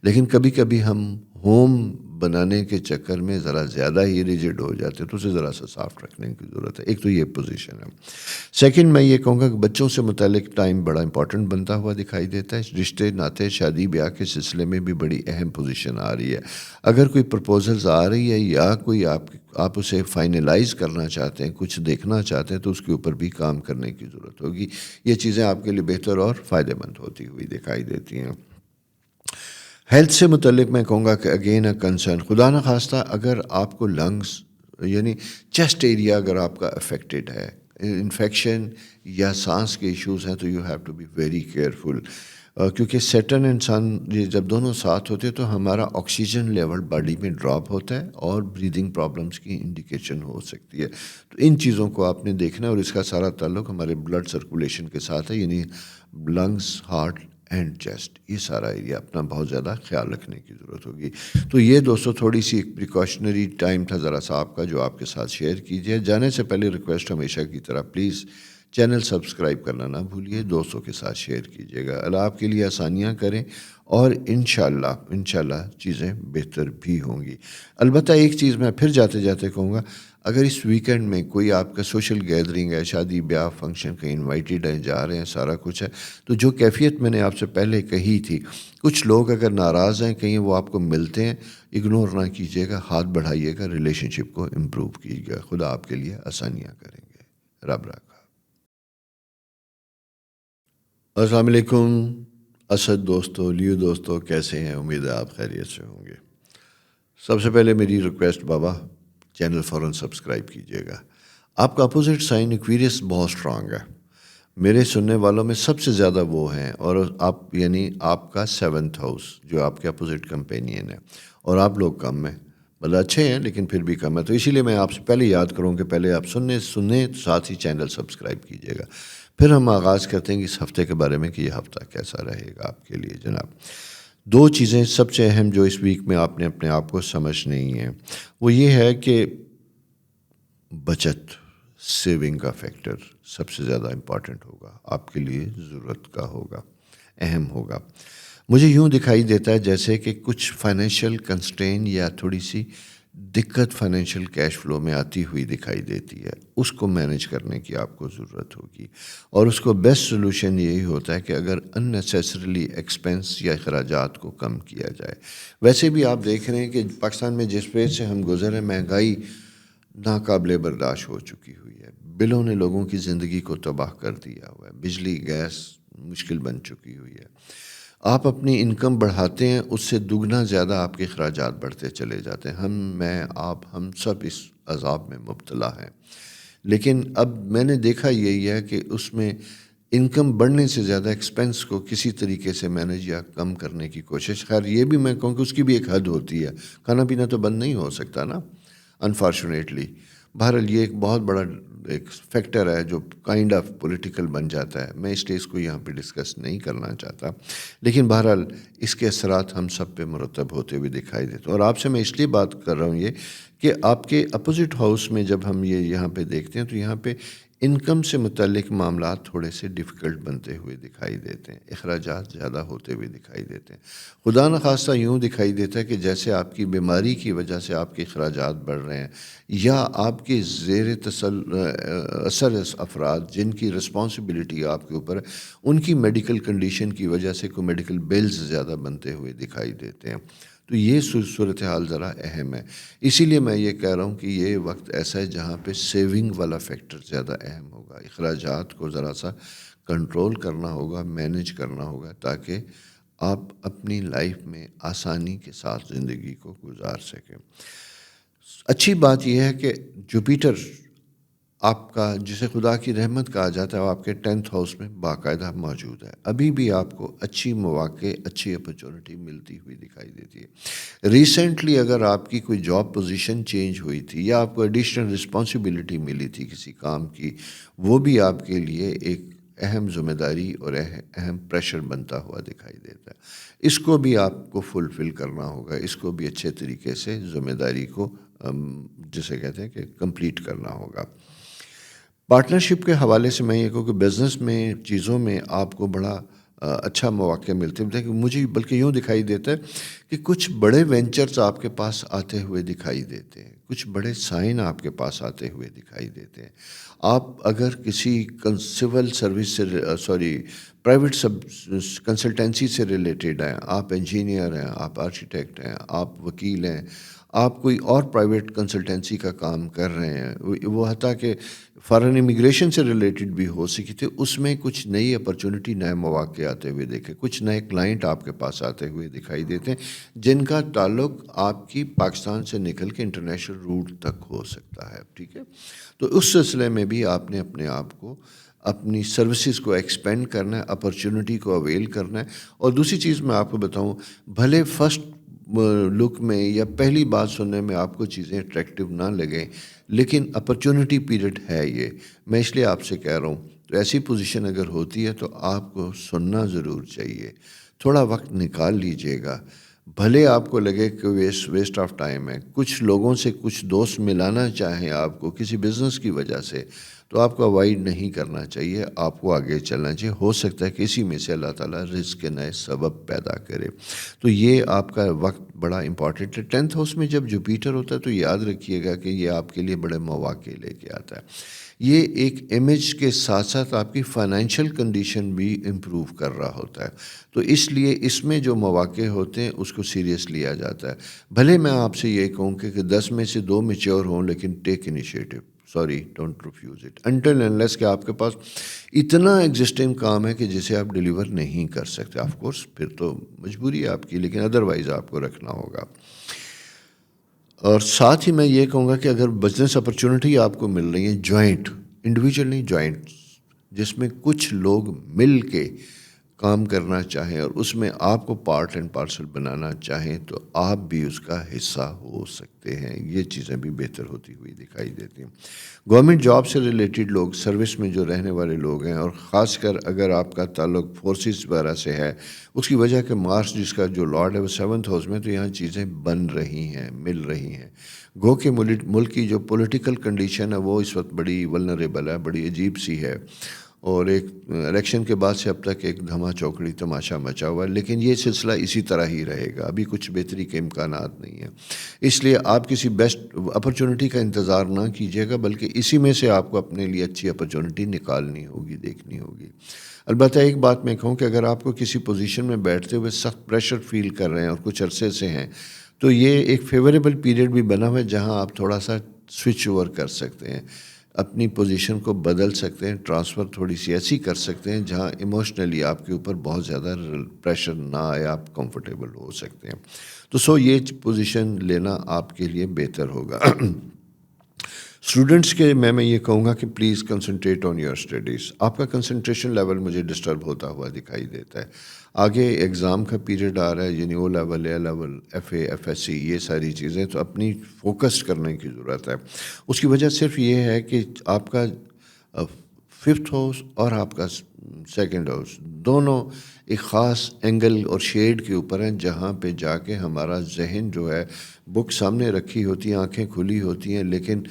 لیکن کبھی کبھی ہم ہوم بنانے کے چکر میں ذرا زیادہ ہی ریجڈ ہو جاتے ہیں، تو اسے ذرا سا سافٹ رکھنے کی ضرورت ہے. ایک تو یہ پوزیشن ہے. سیکنڈ میں یہ کہوں گا کہ بچوں سے متعلق ٹائم بڑا امپورٹنٹ بنتا ہوا دکھائی دیتا ہے. رشتے ناطے شادی بیاہ کے سلسلے میں بھی بڑی اہم پوزیشن آ رہی ہے. اگر کوئی پرپوزلز آ رہی ہے یا کوئی آپ اسے فائنلائز کرنا چاہتے ہیں، کچھ دیکھنا چاہتے ہیں، تو اس کے اوپر بھی کام کرنے کی ضرورت ہوگی. یہ چیزیں آپ کے لیے بہتر اور فائدہ مند ہوتی ہوئی دکھائی دیتی ہیں. ہیلتھ سے متعلق میں کہوں گا کہ اگین اے کنسرن، خدا نخواستہ اگر آپ کو لنگس یعنی چیسٹ ایریا اگر آپ کا افیکٹڈ ہے، انفیکشن یا سانس کے ایشوز ہیں، تو you have to be very careful. کیونکہ سیٹرن انسان یہ جب دونوں ساتھ ہوتے ہیں تو ہمارا آکسیجن لیول باڈی میں ڈراپ ہوتا ہے اور بریدنگ پرابلمس کی انڈیکیشن ہو سکتی ہے. تو ان چیزوں کو آپ نے دیکھنا ہے، اور اس کا سارا تعلق ہمارے بلڈ سرکولیشن کے ساتھ ہے، یعنی لنگس، ہارٹ اینڈ چیسٹ. یہ سارا ایریا اپنا بہت زیادہ خیال رکھنے کی ضرورت ہوگی. تو یہ دوستو تھوڑی سی ایک پریکاشنری ٹائم تھا ذرا سا آپ کا، جو آپ کے ساتھ شیئر کیجیے. جانے سے پہلے ریکویسٹ ہمیشہ کی طرح پلیز چینل سبسکرائب کرنا نہ بھولیے، دوستوں کے ساتھ شیئر کیجیے گا. اللہ آپ کے لیے آسانیاں کریں اور انشاءاللہ چیزیں بہتر بھی ہوں گی. البتہ ایک چیز میں پھر جاتے جاتے کہوں گا، اگر اس ویکنڈ میں کوئی آپ کا سوشل گیدرنگ ہے، شادی بیاہ فنکشن کہیں انوائٹیڈ ہیں، جا رہے ہیں، سارا کچھ ہے، تو جو کیفیت میں نے آپ سے پہلے کہی تھی، کچھ لوگ اگر ناراض ہیں کہیں وہ آپ کو ملتے ہیں، اگنور نہ کیجیے گا، ہاتھ بڑھائیے گا، ریلیشن شپ کو امپروو کیجیے گا. خدا آپ کے لیے آسانیاں کریں گے. رب رکھا. السلام علیکم اسد دوستو، لیو دوستو، کیسے ہیں؟ امید ہے آپ خیریت سے ہوں گے. سب سے پہلے میری ریکویسٹ، بابا چینل فوراً سبسکرائب کیجیے گا. آپ کا اپوزٹ سائن ایکویریس بہت سٹرانگ ہے. میرے سننے والوں میں سب سے زیادہ وہ ہیں، اور آپ یعنی آپ کا 7th ہاؤس جو آپ کے اپوزٹ کمپینین ہے، اور آپ لوگ کم ہیں، مطلب اچھے ہیں لیکن پھر بھی کم ہے. تو اسی لیے میں آپ سے پہلے یاد کروں کہ پہلے آپ سنیں ساتھ ہی چینل سبسکرائب کیجیے گا. پھر ہم آغاز کرتے ہیں کہ اس ہفتے کے بارے میں کہ یہ ہفتہ کیسا رہے گا آپ کے لیے. جناب، 2 چیزیں سب سے اہم جو اس ویک میں آپ نے اپنے آپ کو سمجھنی ہیں، وہ یہ ہے کہ بچت، سیونگ کا فیکٹر سب سے زیادہ امپورٹنٹ ہوگا، آپ کے لیے ضرورت کا ہوگا، اہم ہوگا. مجھے یوں دکھائی دیتا ہے جیسے کہ کچھ فائنینشیل کنسٹرین یا تھوڑی سی دقت فائنینشیل کیش فلو میں آتی ہوئی دکھائی دیتی ہے. اس کو مینیج کرنے کی آپ کو ضرورت ہوگی، اور اس کو بیسٹ سلوشن یہی ہوتا ہے کہ اگر ان نیسیسریلی ایکسپینس یا اخراجات کو کم کیا جائے. ویسے بھی آپ دیکھ رہے ہیں کہ پاکستان میں جس فیز سے ہم گزر ہیں، مہنگائی ناقابل برداشت ہو چکی ہوئی ہے. بلوں نے لوگوں کی زندگی کو تباہ کر دیا ہوا ہے. بجلی، گیس مشکل بن چکی ہوئی ہے. آپ اپنی انکم بڑھاتے ہیں، اس سے دگنا زیادہ آپ کے اخراجات بڑھتے چلے جاتے ہیں. ہم سب اس عذاب میں مبتلا ہیں. لیکن اب میں نے دیکھا یہی ہے کہ اس میں انکم بڑھنے سے زیادہ ایکسپینس کو کسی طریقے سے مینیج یا کم کرنے کی کوشش. خیر یہ بھی میں کہوں کہ اس کی بھی ایک حد ہوتی ہے، کھانا پینا تو بند نہیں ہو سکتا نا، انفارچونیٹلی. بہرحال یہ ایک بہت بڑا ایک فیکٹر ہے جو کائنڈ آف پولیٹیکل بن جاتا ہے. میں اس لیے اس کو یہاں پہ ڈسکس نہیں کرنا چاہتا، لیکن بہرحال اس کے اثرات ہم سب پہ مرتب ہوتے ہوئے دکھائی دیتے ہیں. اور آپ سے میں اس لیے بات کر رہا ہوں یہ کہ آپ کے اپوزٹ ہاؤس میں جب ہم یہ یہاں پہ دیکھتے ہیں تو یہاں پہ انکم سے متعلق معاملات تھوڑے سے ڈیفیکلٹ بنتے ہوئے دکھائی دیتے ہیں، اخراجات زیادہ ہوتے ہوئے دکھائی دیتے ہیں. خدا نخواستہ یوں دکھائی دیتا ہے کہ جیسے آپ کی بیماری کی وجہ سے آپ کے اخراجات بڑھ رہے ہیں، یا آپ کے زیر اثر افراد جن کی رسپانسبلٹی آپ کے اوپر ہے، ان کی میڈیکل کنڈیشن کی وجہ سے کوئی میڈیکل بلز زیادہ بنتے ہوئے دکھائی دیتے ہیں. تو یہ صورتحال ذرا اہم ہے. اسی لیے میں یہ کہہ رہا ہوں کہ یہ وقت ایسا ہے جہاں پہ سیونگ والا فیکٹر زیادہ اہم ہوگا. اخراجات کو ذرا سا کنٹرول کرنا ہوگا، مینیج کرنا ہوگا، تاکہ آپ اپنی لائف میں آسانی کے ساتھ زندگی کو گزار سکیں. اچھی بات یہ ہے کہ جوپیٹر آپ کا، جسے خدا کی رحمت کہا جاتا ہے، وہ آپ کے 10th ہاؤس میں باقاعدہ موجود ہے. ابھی بھی آپ کو اچھی مواقع، اچھی اپرچونٹی ملتی ہوئی دکھائی دیتی ہے. ریسنٹلی اگر آپ کی کوئی جاب پوزیشن چینج ہوئی تھی یا آپ کو ایڈیشنل رسپانسبلٹی ملی تھی کسی کام کی، وہ بھی آپ کے لیے ایک اہم ذمہ داری اور اہم پریشر بنتا ہوا دکھائی دیتا ہے. اس کو بھی آپ کو فلفل کرنا ہوگا، اس کو بھی اچھے طریقے سے ذمہ داری کو جسے کہتے ہیں کہ کمپلیٹ کرنا ہوگا. پارٹنرشپ کے حوالے سے میں یہ کہوں کہ بزنس میں چیزوں میں آپ کو بڑا اچھا مواقع ملتے ہیں. مجھے بلکہ یوں دکھائی دیتا ہے کہ کچھ بڑے وینچرز آپ کے پاس آتے ہوئے دکھائی دیتے ہیں، کچھ بڑے سائن آپ کے پاس آتے ہوئے دکھائی دیتے ہیں. آپ اگر کسی سول سروس سے پرائیویٹ کنسلٹنسی سے ریلیٹڈ ہیں، آپ انجینئر ہیں، آپ آرکیٹیکٹ ہیں، آپ وکیل ہیں، آپ کوئی اور پرائیویٹ کنسلٹنسی کا کام کر رہے ہیں، وہ حتیٰ کہ فارن امیگریشن سے ریلیٹڈ بھی ہو سکی تھے، اس میں کچھ نئی اپرچونٹی، نئے مواقع آتے ہوئے دیکھے، کچھ نئے کلائنٹ آپ کے پاس آتے ہوئے دکھائی دیتے ہیں جن کا تعلق آپ کی پاکستان سے نکل کے انٹرنیشنل روٹ تک ہو سکتا ہے. ٹھیک ہے، تو اس سلسلے میں بھی آپ نے اپنے آپ کو، اپنی سروسز کو ایکسپینڈ کرنا ہے، اپرچونٹی کو اویل کرنا ہے. اور دوسری چیز میں آپ کو بتاؤں، بھلے فرسٹ لک میں یا پہلی بات سننے میں آپ کو چیزیں اٹریکٹیو نہ لگیں، لیکن اپرچونٹی پیریڈ ہے یہ. میں اس لیے آپ سے کہہ رہا ہوں، تو ایسی پوزیشن اگر ہوتی ہے تو آپ کو سننا ضرور چاہیے، تھوڑا وقت نکال لیجئے گا. بھلے آپ کو لگے کہ ویسٹ آف ٹائم ہے، کچھ لوگوں سے کچھ دوست ملانا چاہیں آپ کو کسی بزنس کی وجہ سے، تو آپ کو اوائڈ نہیں کرنا چاہیے، آپ کو آگے چلنا چاہیے. ہو سکتا ہے کہ اسی میں سے اللہ تعالیٰ رزق کے نئے سبب پیدا کرے. تو یہ آپ کا وقت بڑا امپورٹنٹ ہے. 10th ہاؤس میں جب جوپیٹر ہوتا ہے تو یاد رکھیے گا کہ یہ آپ کے لیے بڑے مواقع لے کے آتا ہے. یہ ایک امیج کے ساتھ ساتھ آپ کی فائنینشیل کنڈیشن بھی امپروو کر رہا ہوتا ہے. تو اس لیے اس میں جو مواقع ہوتے ہیں اس کو سیریس لیا جاتا ہے. بھلے میں آپ سے یہ کہوں کہ 10 میں سے 2 میچور ہوں، لیکن take initiative. Don't refuse it until unless کہ آپ کے پاس اتنا ایگزسٹنگ کام ہے کہ جسے آپ ڈیلیور نہیں کر سکتے. آف کورس پھر تو مجبوری ہے آپ کی، لیکن ادروائز آپ کو رکھنا ہوگا. اور ساتھ ہی میں یہ کہوں گا کہ اگر بزنس اپرچونٹی آپ کو مل رہی ہیں جوائنٹ، انڈیویجول نہیں، جوائنٹ، جس میں کچھ لوگ مل کے کام کرنا چاہیں اور اس میں آپ کو پارٹ اینڈ پارسل بنانا چاہیں، تو آپ بھی اس کا حصہ ہو سکتے ہیں. یہ چیزیں بھی بہتر ہوتی ہوئی دکھائی دیتی ہیں. گورنمنٹ جاب سے ریلیٹڈ لوگ، سروس میں جو رہنے والے لوگ ہیں، اور خاص کر اگر آپ کا تعلق فورسز وغیرہ سے ہے، اس کی وجہ کہ مارس جس کا جو لارڈ ہے وہ 7th ہاؤس میں، تو یہاں چیزیں بن رہی ہیں، مل رہی ہیں. گو کہ ملک کی جو پولیٹیکل کنڈیشن ہے وہ اس وقت بڑی ولنریبل ہے، بڑی عجیب سی ہے، اور ایک الیکشن کے بعد سے اب تک ایک دھما چوکڑی تماشا مچا ہوا ہے. لیکن یہ سلسلہ اسی طرح ہی رہے گا، ابھی کچھ بہتری کے امکانات نہیں ہیں. اس لیے آپ کسی بیسٹ اپرچونٹی کا انتظار نہ کیجیے گا، بلکہ اسی میں سے آپ کو اپنے لیے اچھی اپرچونٹی نکالنی ہوگی، دیکھنی ہوگی. البتہ ایک بات میں کہوں کہ اگر آپ کو کسی پوزیشن میں بیٹھتے ہوئے سخت پریشر فیل کر رہے ہیں اور کچھ عرصے سے ہیں، تو یہ ایک فیوریبل پیریڈ بھی بنا ہوا ہے جہاں آپ تھوڑا سا سوئچ اوور کر سکتے ہیں، اپنی پوزیشن کو بدل سکتے ہیں، ٹرانسفر تھوڑی سی ایسی کر سکتے ہیں جہاں ایموشنلی آپ کے اوپر بہت زیادہ پریشر نہ آئے، آپ کمفرٹیبل ہو سکتے ہیں. تو یہ پوزیشن لینا آپ کے لیے بہتر ہوگا. اسٹوڈنٹس کے میں یہ کہوں گا کہ please concentrate on your studies. آپ کا کنسنٹریشن لیول مجھے ڈسٹرب ہوتا ہوا دکھائی دیتا ہے. آگے ایگزام کا پیریڈ آ رہا ہے، یعنی O level, A level, F A, F S C, یہ ساری چیزیں تو اپنی فوکس کرنے کی ضرورت ہے. اس کی وجہ صرف یہ ہے کہ آپ کا 5th ہاؤس اور آپ کا 2nd ہاؤس دونوں ایک خاص اینگل اور شیڈ کے اوپر ہیں، جہاں پہ جا کے ہمارا ذہن جو ہے، بک سامنے رکھی ہوتی ہیں، آنکھیں کھلی ہوتی ہیں، لیکن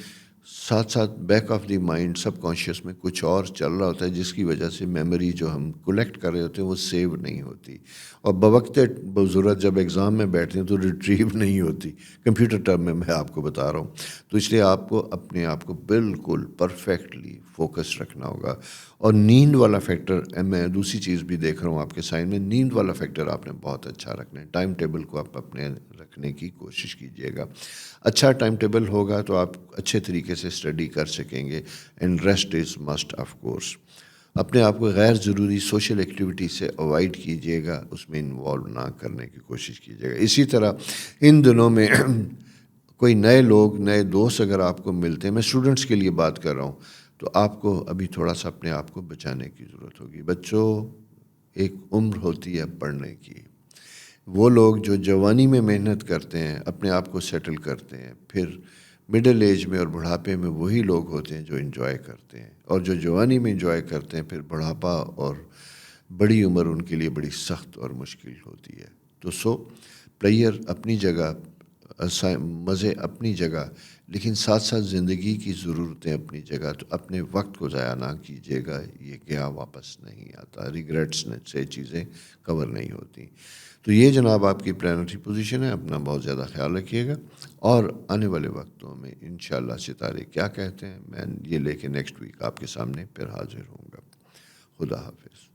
ساتھ ساتھ back of the mind, sub conscious میں کچھ اور چل رہا ہوتا ہے، جس کی وجہ سے میموری جو ہم کلیکٹ کر رہے ہوتے ہیں وہ سیو نہیں ہوتی، اور بوقت ضرورت جب ایگزام میں بیٹھتے ہیں تو ریٹریو نہیں ہوتی. کمپیوٹر ٹرم میں آپ کو بتا رہا ہوں. تو اس لیے آپ کو اپنے آپ کو بالکل پرفیکٹلی فوکس رکھنا ہوگا. اور نیند والا فیکٹر، میں دوسری چیز بھی دیکھ رہا ہوں آپ کے سائن میں، نیند والا فیکٹر آپ نے بہت اچھا رکھنا ہے. ٹائم ٹیبل کو آپ اپنے رکھنے کی کوشش کیجیے گا. اچھا ٹائم ٹیبل ہوگا تو آپ اچھے طریقے سے اسٹڈی کر سکیں گے. And rest is must of course. اپنے آپ کو غیر ضروری سوشل ایکٹیویٹی سے اوائڈ کیجیے گا، اس میں انوالو نہ کرنے کی کوشش کیجیے گا. اسی طرح ان دنوں میں کوئی نئے لوگ، نئے دوست اگر آپ کو ملتے ہیں، میں اسٹوڈنٹس کے لیے بات کر رہا ہوں، تو آپ کو ابھی تھوڑا سا اپنے آپ کو بچانے کی ضرورت ہوگی. بچوں، ایک عمر ہوتی ہے پڑھنے کی. وہ لوگ جو جوانی میں محنت کرتے ہیں، اپنے آپ کو سیٹل کرتے ہیں، پھر مڈل ایج میں اور بڑھاپے میں وہی لوگ ہوتے ہیں جو انجوائے کرتے ہیں. اور جو جوانی میں انجوائے کرتے ہیں، پھر بڑھاپا اور بڑی عمر ان کے لیے بڑی سخت اور مشکل ہوتی ہے. تو پلیئر اپنی جگہ مزے اپنی جگہ، لیکن ساتھ ساتھ زندگی کی ضرورتیں اپنی جگہ. تو اپنے وقت کو ضائع نہ کیجیے گا، یہ گیا واپس نہیں آتا. ریگریٹس سے چیزیں کور نہیں ہوتی. تو یہ جناب آپ کی پلانٹری پوزیشن ہے. اپنا بہت زیادہ خیال رکھیے گا، اور آنے والے وقتوں میں انشاءاللہ ستارے کیا کہتے ہیں میں یہ لے کے نیکسٹ ویک آپ کے سامنے پھر حاضر ہوں گا. خدا حافظ.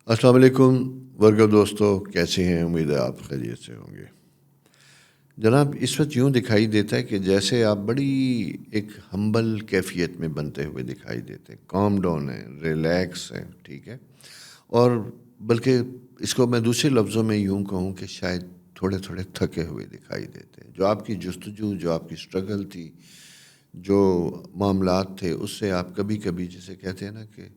السلام علیکم ورگو دوستو، کیسے ہیں؟ امید ہے آپ خیریت سے ہوں گے. جناب اس وقت یوں دکھائی دیتا ہے کہ جیسے آپ بڑی ایک ہمبل کیفیت میں بنتے ہوئے دکھائی دیتے ہیں. کام ڈاؤن ہے، ریلیکس ہے، ٹھیک ہے. اور بلکہ اس کو میں دوسرے لفظوں میں یوں کہوں کہ شاید تھوڑے تھوڑے تھکے ہوئے دکھائی دیتے ہیں. جو آپ کی جستجو، جو آپ کی سٹرگل تھی، جو معاملات تھے، اس سے آپ کبھی کبھی جسے کہتے ہیں نا کہ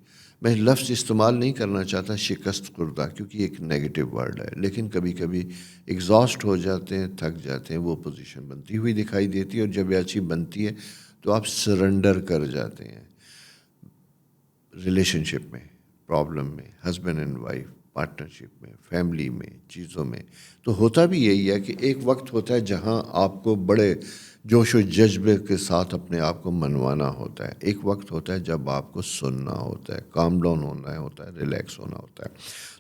میں لفظ استعمال نہیں کرنا چاہتا شکست خوردہ، کیونکہ ایک نیگیٹو ورڈ ہے، لیکن کبھی کبھی ایگزاسٹ ہو جاتے ہیں، تھک جاتے ہیں. وہ پوزیشن بنتی ہوئی دکھائی دیتی ہے، اور جب ایسی بنتی ہے تو آپ سرنڈر کر جاتے ہیں ریلیشن شپ میں، پرابلم میں، ہسبینڈ اینڈ وائف، پارٹنرشپ میں، فیملی میں، چیزوں میں. تو ہوتا بھی یہی ہے کہ ایک وقت ہوتا ہے جہاں آپ کو بڑے جوش و جذبے کے ساتھ اپنے آپ کو منوانا ہوتا ہے. ایک وقت ہوتا ہے جب آپ کو سننا ہوتا ہے، کام ڈاؤن ہونا ہوتا ہے، ریلیکس ہونا ہوتا ہے.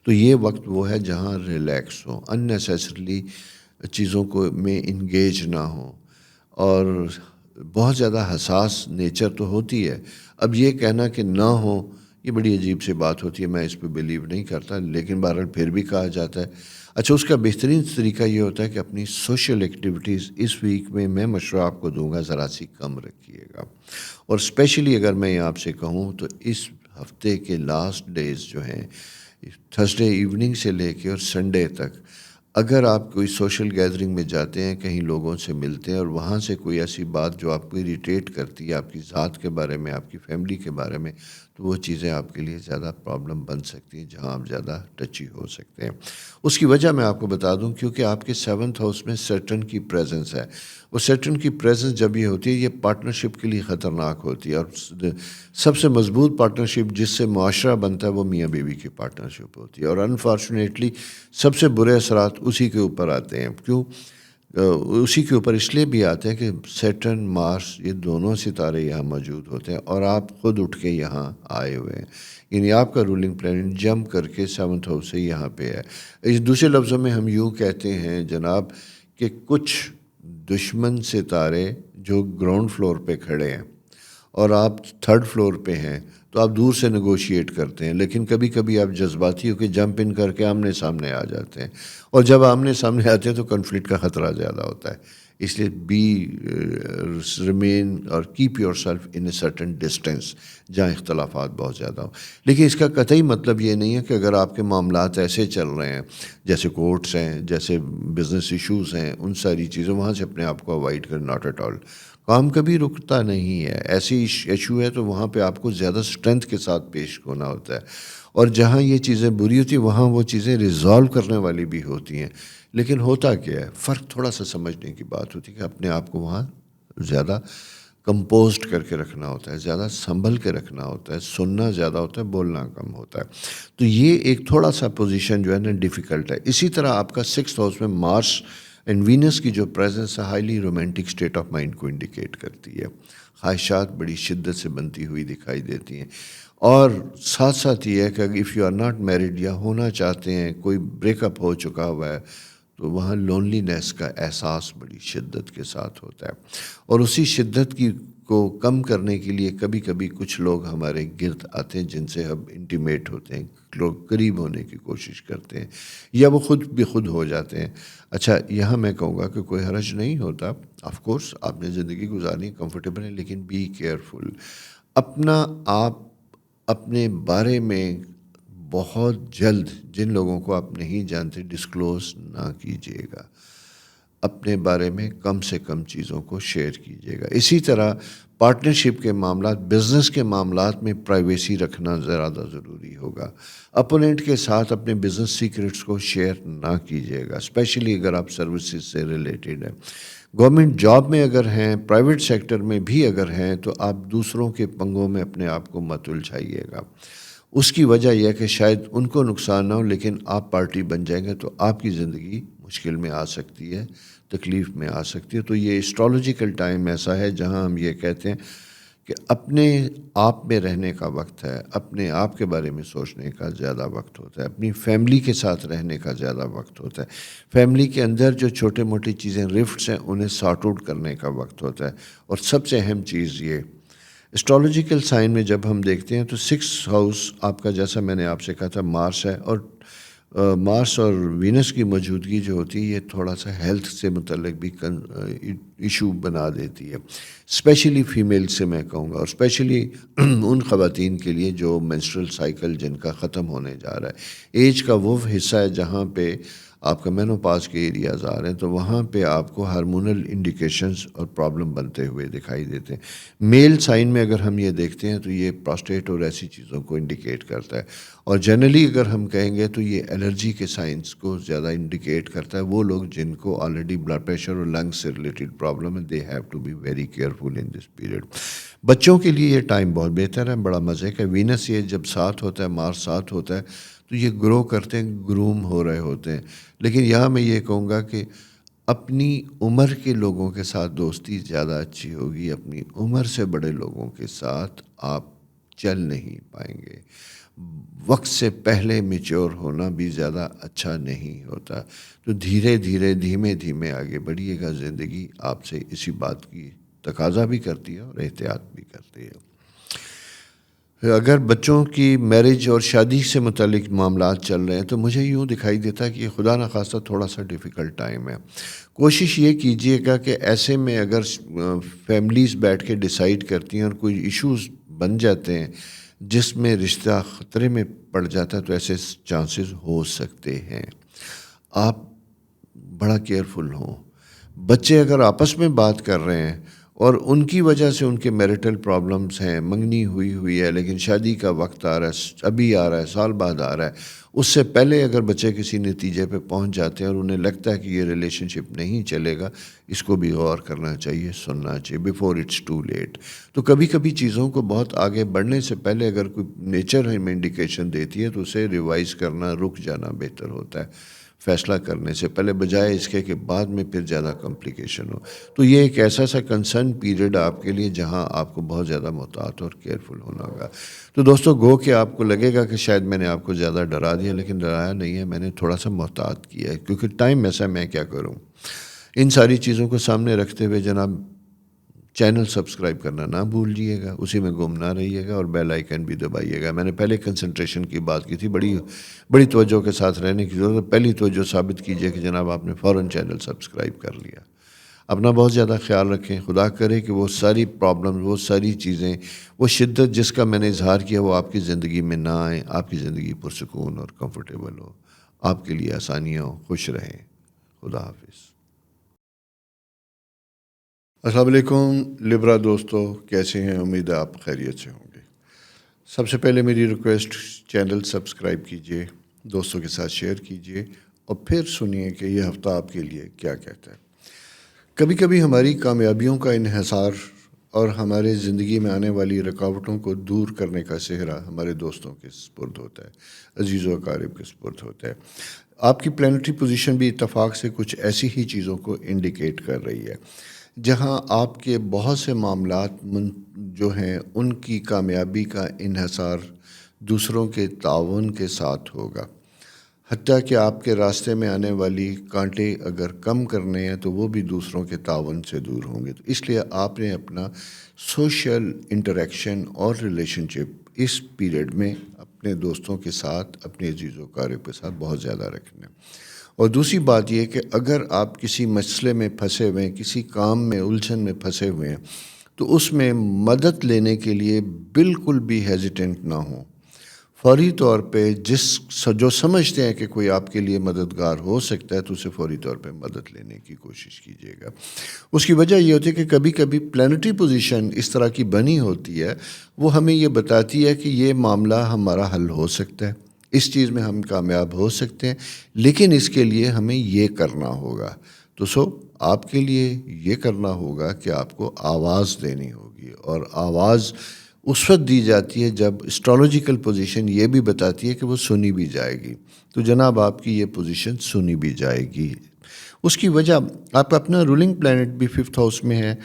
تو یہ وقت وہ ہے جہاں ریلیکس ہو، اننیسیسریلی چیزوں کو میں انگیج نہ ہو. اور بہت زیادہ حساس نیچر تو ہوتی ہے. اب یہ کہنا کہ نہ ہو، یہ بڑی عجیب سی بات ہوتی ہے. میں اس پہ بلیو نہیں کرتا، لیکن بہرحال پھر بھی کہا جاتا ہے. اچھا، اس کا بہترین طریقہ یہ ہوتا ہے کہ اپنی سوشل ایکٹیویٹیز اس ویک میں مشورہ آپ کو دوں گا، ذرا سی کم رکھیے گا. اور اسپیشلی اگر میں آپ سے کہوں تو اس ہفتے کے لاسٹ ڈیز جو ہیں، تھرسڈے ایوننگ سے لے کے اور سنڈے تک، اگر آپ کوئی سوشل گیدرنگ میں جاتے ہیں، کہیں لوگوں سے ملتے ہیں، اور وہاں سے کوئی ایسی بات جو آپ کو اریٹیٹ کرتی ہے، آپ کی ذات کے بارے میں، آپ کی فیملی کے بارے میں، تو وہ چیزیں آپ کے لیے زیادہ پرابلم بن سکتی ہیں، جہاں آپ زیادہ ٹچی ہو سکتے ہیں. اس کی وجہ میں آپ کو بتا دوں، کیونکہ آپ کے 7th ہاؤس میں سیٹرن کی پریزنس ہے. وہ سیٹرن کی پریزنس جب یہ ہوتی ہے، یہ پارٹنرشپ کے لیے خطرناک ہوتی ہے. اور سب سے مضبوط پارٹنرشپ جس سے معاشرہ بنتا ہے وہ میاں بیوی کی پارٹنرشپ ہوتی ہے. اور انفارچونیٹلی سب سے برے اثرات اسی کے اوپر آتے ہیں. کیوں؟ اسی کے اوپر اس لیے بھی آتے ہیں کہ سیٹرن، مارس، یہ دونوں ستارے یہاں موجود ہوتے ہیں، اور آپ خود اٹھ کے یہاں آئے ہوئے ہیں. یعنی آپ کا رولنگ پلانٹ جمپ کر کے 7th ہاؤس سے یہاں پہ ہے. اس دوسرے لفظوں میں ہم یوں کہتے ہیں جناب کہ کچھ دشمن ستارے جو گراؤنڈ فلور پہ کھڑے ہیں اور آپ 3rd فلور پہ ہیں، تو آپ دور سے نیگوشیٹ کرتے ہیں. لیکن کبھی کبھی آپ جذباتی ہو کے جمپ ان کر کے آمنے سامنے آ جاتے ہیں، اور جب آمنے سامنے آتے ہیں تو کنفلکٹ کا خطرہ زیادہ ہوتا ہے. اس لیے ریمین اور keep your self in a certain distance جہاں اختلافات بہت زیادہ ہوں. لیکن اس کا قطعی مطلب یہ نہیں ہے کہ اگر آپ کے معاملات ایسے چل رہے ہیں جیسے کورٹس ہیں، جیسے بزنس ایشوز ہیں، ان ساری چیزوں وہاں سے اپنے آپ کو اوائڈ کر. Not at all. کام کبھی رکتا نہیں ہے. ایسی ایشو ہے تو وہاں پہ آپ کو زیادہ اسٹرینتھ کے ساتھ پیش ہونا ہوتا ہے. اور جہاں یہ چیزیں بری ہوتی ہیں وہاں وہ چیزیں ریزالو کرنے والی بھی ہوتی ہیں. لیکن ہوتا کیا ہے، فرق تھوڑا سا سمجھنے کی بات ہوتی ہے کہ اپنے آپ کو وہاں زیادہ کمپوزڈ کر کے رکھنا ہوتا ہے، زیادہ سنبھل کے رکھنا ہوتا ہے، سننا زیادہ ہوتا ہے، بولنا کم ہوتا ہے. تو یہ ایک تھوڑا سا پوزیشن جو ہے نا ڈیفیکلٹ ہے. اسی طرح آپ کا 6th ہاؤس میں مارس اینڈ وینس کی جو پریزنس ہے highly romantic state of mind کو انڈیکیٹ کرتی ہے. خواہشات بڑی شدت سے بنتی ہوئی دکھائی دیتی ہیں. اور ساتھ ساتھ یہ ہے کہ if you are not married یا ہونا چاہتے ہیں، کوئی بریک اپ ہو چکا ہوا ہے، تو وہاں لونلی نیس کا احساس بڑی شدت کے ساتھ ہوتا ہے. اور اسی شدت کو کم کرنے کے لیے کبھی کبھی کچھ لوگ ہمارے گرد آتے ہیں جن سے ہم انٹیمیٹ ہوتے ہیں، لوگ قریب ہونے کی کوشش کرتے ہیں، یا وہ خود بھی خود ہو جاتے ہیں. اچھا، یہاں میں کہوں گا کہ کوئی حرج نہیں ہوتا. آف کورس آپ نے زندگی گزارنی کمفرٹیبل ہے، لیکن بی کیئرفل. اپنا آپ اپنے بارے میں بہت جلد جن لوگوں کو آپ نہیں جانتے ڈسکلوز نہ کیجیے گا. اپنے بارے میں کم سے کم چیزوں کو شیئر کیجیے گا. اسی طرح پارٹنرشپ کے معاملات، بزنس کے معاملات میں پرائیویسی رکھنا زیادہ ضروری ہوگا. اپوننٹ کے ساتھ اپنے بزنس سیکرٹس کو شیئر نہ کیجیے گا، اسپیشلی اگر آپ سروسز سے ریلیٹڈ ہیں. گورنمنٹ جاب میں اگر ہیں، پرائیویٹ سیکٹر میں بھی اگر ہیں، تو آپ دوسروں کے پنگوں میں اپنے آپ کو مت الجھائیے گا. اس کی وجہ یہ ہے کہ شاید ان کو نقصان نہ ہو لیکن آپ پارٹی بن جائیں گے تو آپ کی زندگی مشکل میں آ سکتی ہے، تکلیف میں آ سکتی ہے۔ تو یہ اسٹرالوجیکل ٹائم ایسا ہے جہاں ہم یہ کہتے ہیں کہ اپنے آپ میں رہنے کا وقت ہے، اپنے آپ کے بارے میں سوچنے کا زیادہ وقت ہوتا ہے، اپنی فیملی کے ساتھ رہنے کا زیادہ وقت ہوتا ہے، فیملی کے اندر جو چھوٹے موٹی چیزیں رفٹس ہیں انہیں سارٹ آؤٹ کرنے کا وقت ہوتا ہے۔ اور سب سے اہم چیز یہ اسٹرالوجیکل سائن میں جب ہم دیکھتے ہیں تو 6 ہاؤس آپ کا، جیسا میں نے آپ سے کہا تھا، مارس ہے، اور مارس اور وینس کی موجودگی جو ہوتی ہے یہ تھوڑا سا ہیلتھ سے متعلق بھی ایشو بنا دیتی ہے، اسپیشلی فیمیل سے میں کہوں گا، اور اسپیشلی ان خواتین کے لیے جو مینسٹرل سائیکل جن کا ختم ہونے جا رہا ہے۔ ایج کا وہ حصہ ہے جہاں پہ آپ کا مینوپاز کے ایریاز آ رہے ہیں، تو وہاں پہ آپ کو ہارمونل انڈیکیشنز اور پرابلم بنتے ہوئے دکھائی دیتے ہیں۔ میل سائن میں اگر ہم یہ دیکھتے ہیں تو یہ پراسٹیٹ اور ایسی چیزوں کو انڈیکیٹ کرتا ہے، اور جنرلی اگر ہم کہیں گے تو یہ الرجی کے سائنس کو زیادہ انڈیکیٹ کرتا ہے۔ وہ لوگ جن کو آلریڈی بلڈ پریشر اور لنگس سے ریلیٹڈ پرابلم ہے، they have to be very careful in this period. بچوں کے لیے یہ ٹائم بہت بہتر ہے، بڑا مزے کا۔ وینس یہ جب ساتھ ہوتا ہے، مارس ساتھ ہوتا ہے، تو یہ گرو کرتے ہیں، گروم ہو رہے ہوتے ہیں۔ لیکن یہاں میں یہ کہوں گا کہ اپنی عمر کے لوگوں کے ساتھ دوستی زیادہ اچھی ہوگی، اپنی عمر سے بڑے لوگوں کے ساتھ آپ چل نہیں پائیں گے۔ وقت سے پہلے میچور ہونا بھی زیادہ اچھا نہیں ہوتا، تو دھیرے دھیرے دھیمے دھیمے آگے بڑھیے گا۔ زندگی آپ سے اسی بات کی تقاضا بھی کرتی ہے اور احتیاط بھی کرتی ہے۔ اگر بچوں کی میرج اور شادی سے متعلق معاملات چل رہے ہیں تو مجھے یوں دکھائی دیتا ہے کہ یہ خدا نخواستہ تھوڑا سا ڈیفیکلٹ ٹائم ہے۔ کوشش یہ کیجئے گا کہ ایسے میں اگر فیملیز بیٹھ کے ڈیسائیڈ کرتی ہیں اور کوئی ایشوز بن جاتے ہیں جس میں رشتہ خطرے میں پڑ جاتا ہے تو ایسے چانسز ہو سکتے ہیں۔ آپ بڑا کیئرفل ہوں۔ بچے اگر آپس میں بات کر رہے ہیں اور ان کی وجہ سے ان کے میرٹل پرابلمز ہیں، منگنی ہوئی ہے لیکن شادی کا وقت آ رہا ہے، ابھی آ رہا ہے، سال بعد آ رہا ہے، اس سے پہلے اگر بچے کسی نتیجے پہ پہنچ جاتے ہیں اور انہیں لگتا ہے کہ یہ ریلیشن شپ نہیں چلے گا، اس کو بھی غور کرنا چاہیے، سننا چاہیے بیفور اٹس ٹو لیٹ۔ تو کبھی کبھی چیزوں کو بہت آگے بڑھنے سے پہلے اگر کوئی نیچر ہمیں انڈیکیشن دیتی ہے تو اسے ریوائز کرنا، رک جانا بہتر ہوتا ہے فیصلہ کرنے سے پہلے، بجائے اس کے کہ بعد میں پھر زیادہ کمپلیکیشن ہو۔ تو یہ ایک ایسا سا کنسرن پیریڈ آپ کے لیے جہاں آپ کو بہت زیادہ محتاط اور کیئرفل ہونا ہوگا۔ تو دوستو، گو کہ آپ کو لگے گا کہ شاید میں نے آپ کو زیادہ ڈرا دیا، لیکن ڈرایا نہیں ہے، میں نے تھوڑا سا محتاط کیا ہے کیونکہ ٹائم ایسا، میں کیا کروں۔ ان ساری چیزوں کو سامنے رکھتے ہوئے جناب، چینل سبسکرائب کرنا نہ بھولیے گا، اسی میں گم نہ رہیے گا، اور بیل آئیکن بھی دبائیے گا۔ میں نے پہلے کنسنٹریشن کی بات کی تھی، بڑی توجہ کے ساتھ رہنے کی ضرورت ہے۔ پہلی توجہ ثابت کیجئے کہ جناب آپ نے فوراً چینل سبسکرائب کر لیا۔ اپنا بہت زیادہ خیال رکھیں، خدا کرے کہ وہ ساری پرابلم، وہ ساری چیزیں، وہ شدت جس کا میں نے اظہار کیا وہ آپ کی زندگی میں نہ آئیں، آپ کی زندگی پرسکون اور کمفرٹیبل ہو، آپ کے لیے آسانیاں ہوں، خوش رہیں۔ خدا حافظ۔ السلام علیکم لبرا دوستو، کیسے ہیں؟ امید ہے آپ خیریت سے ہوں گے۔ سب سے پہلے میری ریکویسٹ، چینل سبسکرائب کیجئے، دوستوں کے ساتھ شیئر کیجئے، اور پھر سنیے کہ یہ ہفتہ آپ کے لیے کیا کہتا ہے۔ کبھی کبھی ہماری کامیابیوں کا انحصار اور ہمارے زندگی میں آنے والی رکاوٹوں کو دور کرنے کا سہرا ہمارے دوستوں کے سپرد ہوتا ہے، عزیز و اقارب کے سپرد ہوتا ہے۔ آپ کی پلانٹری پوزیشن بھی اتفاق سے کچھ ایسی ہی چیزوں کو انڈیکیٹ کر رہی ہے، جہاں آپ کے بہت سے معاملات جو ہیں ان کی کامیابی کا انحصار دوسروں کے تعاون کے ساتھ ہوگا۔ حتیٰ کہ آپ کے راستے میں آنے والی کانٹے اگر کم کرنے ہیں تو وہ بھی دوسروں کے تعاون سے دور ہوں گے۔ تو اس لیے آپ نے اپنا سوشل انٹریکشن اور ریلیشن شپ اس پیریڈ میں اپنے دوستوں کے ساتھ، اپنے عزیز و اقارب کے ساتھ بہت زیادہ رکھنا ہے۔ اور دوسری بات یہ کہ اگر آپ کسی مسئلے میں پھنسے ہوئے ہیں، کسی کام میں، الجھن میں پھنسے ہوئے ہیں، تو اس میں مدد لینے کے لیے بالکل بھی ہیزیٹنٹ نہ ہوں۔ فوری طور پہ جو سمجھتے ہیں کہ کوئی آپ کے لیے مددگار ہو سکتا ہے تو اسے فوری طور پہ مدد لینے کی کوشش کیجیے گا۔ اس کی وجہ یہ ہوتی ہے کہ کبھی کبھی پلانٹری پوزیشن اس طرح کی بنی ہوتی ہے، وہ ہمیں یہ بتاتی ہے کہ یہ معاملہ ہمارا حل ہو سکتا ہے، اس چیز میں ہم کامیاب ہو سکتے ہیں، لیکن اس کے لیے ہمیں یہ کرنا ہوگا۔ تو آپ کے لیے یہ کرنا ہوگا کہ آپ کو آواز دینی ہوگی، اور آواز اس وقت دی جاتی ہے جب اسٹرالوجیکل پوزیشن یہ بھی بتاتی ہے کہ وہ سنی بھی جائے گی. تو جناب آپ کی یہ پوزیشن سنی بھی جائے گی. اس کی وجہ آپ کا اپنا رولنگ پلانٹ بھی 5th ہاؤس میں ہے.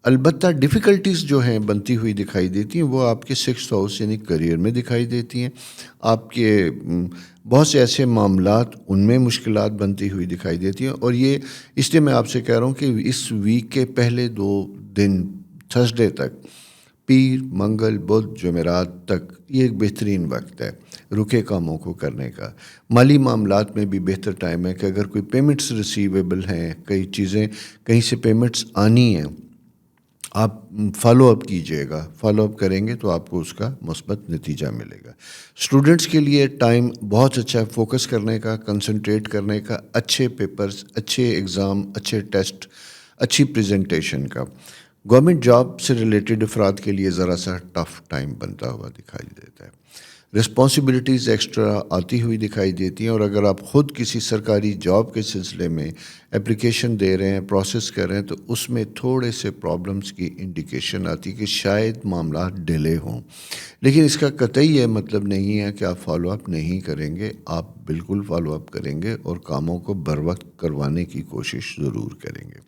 البتہ ڈیفیکلٹیز جو ہیں بنتی ہوئی دکھائی دیتی ہیں وہ آپ کے 6th ہاؤس یعنی کریئر میں دکھائی دیتی ہیں. آپ کے بہت سے ایسے معاملات ان میں مشکلات بنتی ہوئی دکھائی دیتی ہیں. اور یہ اس لیے میں آپ سے کہہ رہا ہوں کہ اس ویک کے پہلے 2 دن تھرسڈے تک، پیر، منگل، بدھ، جمعرات تک یہ ایک بہترین وقت ہے رکے کاموں کو کرنے کا. مالی معاملات میں بھی بہتر ٹائم ہے کہ اگر کوئی پیمنٹس ریسیویبل ہیں، کئی چیزیں کہیں سے پیمنٹس آنی ہیں، آپ فالو اپ کیجئے گا. فالو اپ کریں گے تو آپ کو اس کا مثبت نتیجہ ملے گا. اسٹوڈنٹس کے لیے ٹائم بہت اچھا ہے فوکس کرنے کا، کنسنٹریٹ کرنے کا، اچھے پیپرز، اچھے ایگزام، اچھے ٹیسٹ، اچھی پریزنٹیشن کا. گورنمنٹ جاب سے ریلیٹڈ افراد کے لیے ذرا سا ٹف ٹائم بنتا ہوا دکھائی دیتا ہے. رسپانسبلٹیز ایکسٹرا آتی ہوئی دکھائی دیتی ہیں. اور اگر آپ خود کسی سرکاری جاب کے سلسلے میں اپلیکیشن دے رہے ہیں، پروسیس کر رہے ہیں، تو اس میں تھوڑے سے پرابلمس کی انڈیکیشن آتی کہ شاید معاملات ڈیلے ہوں. لیکن اس کا قطعی یہ مطلب نہیں ہے کہ آپ فالو اپ نہیں کریں گے. آپ بالکل فالو اپ کریں گے اور کاموں کو بر وقت کروانے کی کوشش ضرور کریں گے.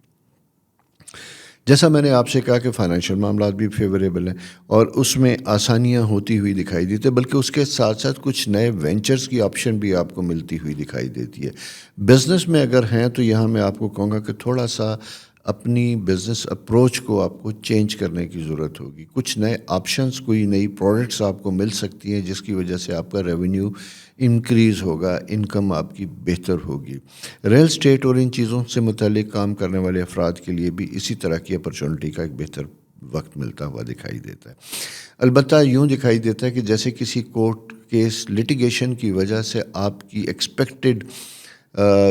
جیسا میں نے آپ سے کہا کہ فائنینشیل معاملات بھی فیوریبل ہیں اور اس میں آسانیاں ہوتی ہوئی دکھائی دیتی ہے، بلکہ اس کے ساتھ ساتھ کچھ نئے وینچرز کی آپشن بھی آپ کو ملتی ہوئی دکھائی دیتی ہے. بزنس میں اگر ہیں تو یہاں میں آپ کو کہوں گا کہ تھوڑا سا اپنی بزنس اپروچ کو آپ کو چینج کرنے کی ضرورت ہوگی. کچھ نئے آپشنز، کوئی نئی پروڈکٹس آپ کو مل سکتی ہیں جس کی وجہ سے آپ کا ریونیو انکریز ہوگا، انکم آپ کی بہتر ہوگی. ریل اسٹیٹ اور ان چیزوں سے متعلق کام کرنے والے افراد کے لیے بھی اسی طرح کی اپرچونٹی کا ایک بہتر وقت ملتا ہوا دکھائی دیتا ہے. البتہ یوں دکھائی دیتا ہے کہ جیسے کسی کورٹ کیس لٹیگیشن کی وجہ سے آپ کی ایکسپیکٹڈ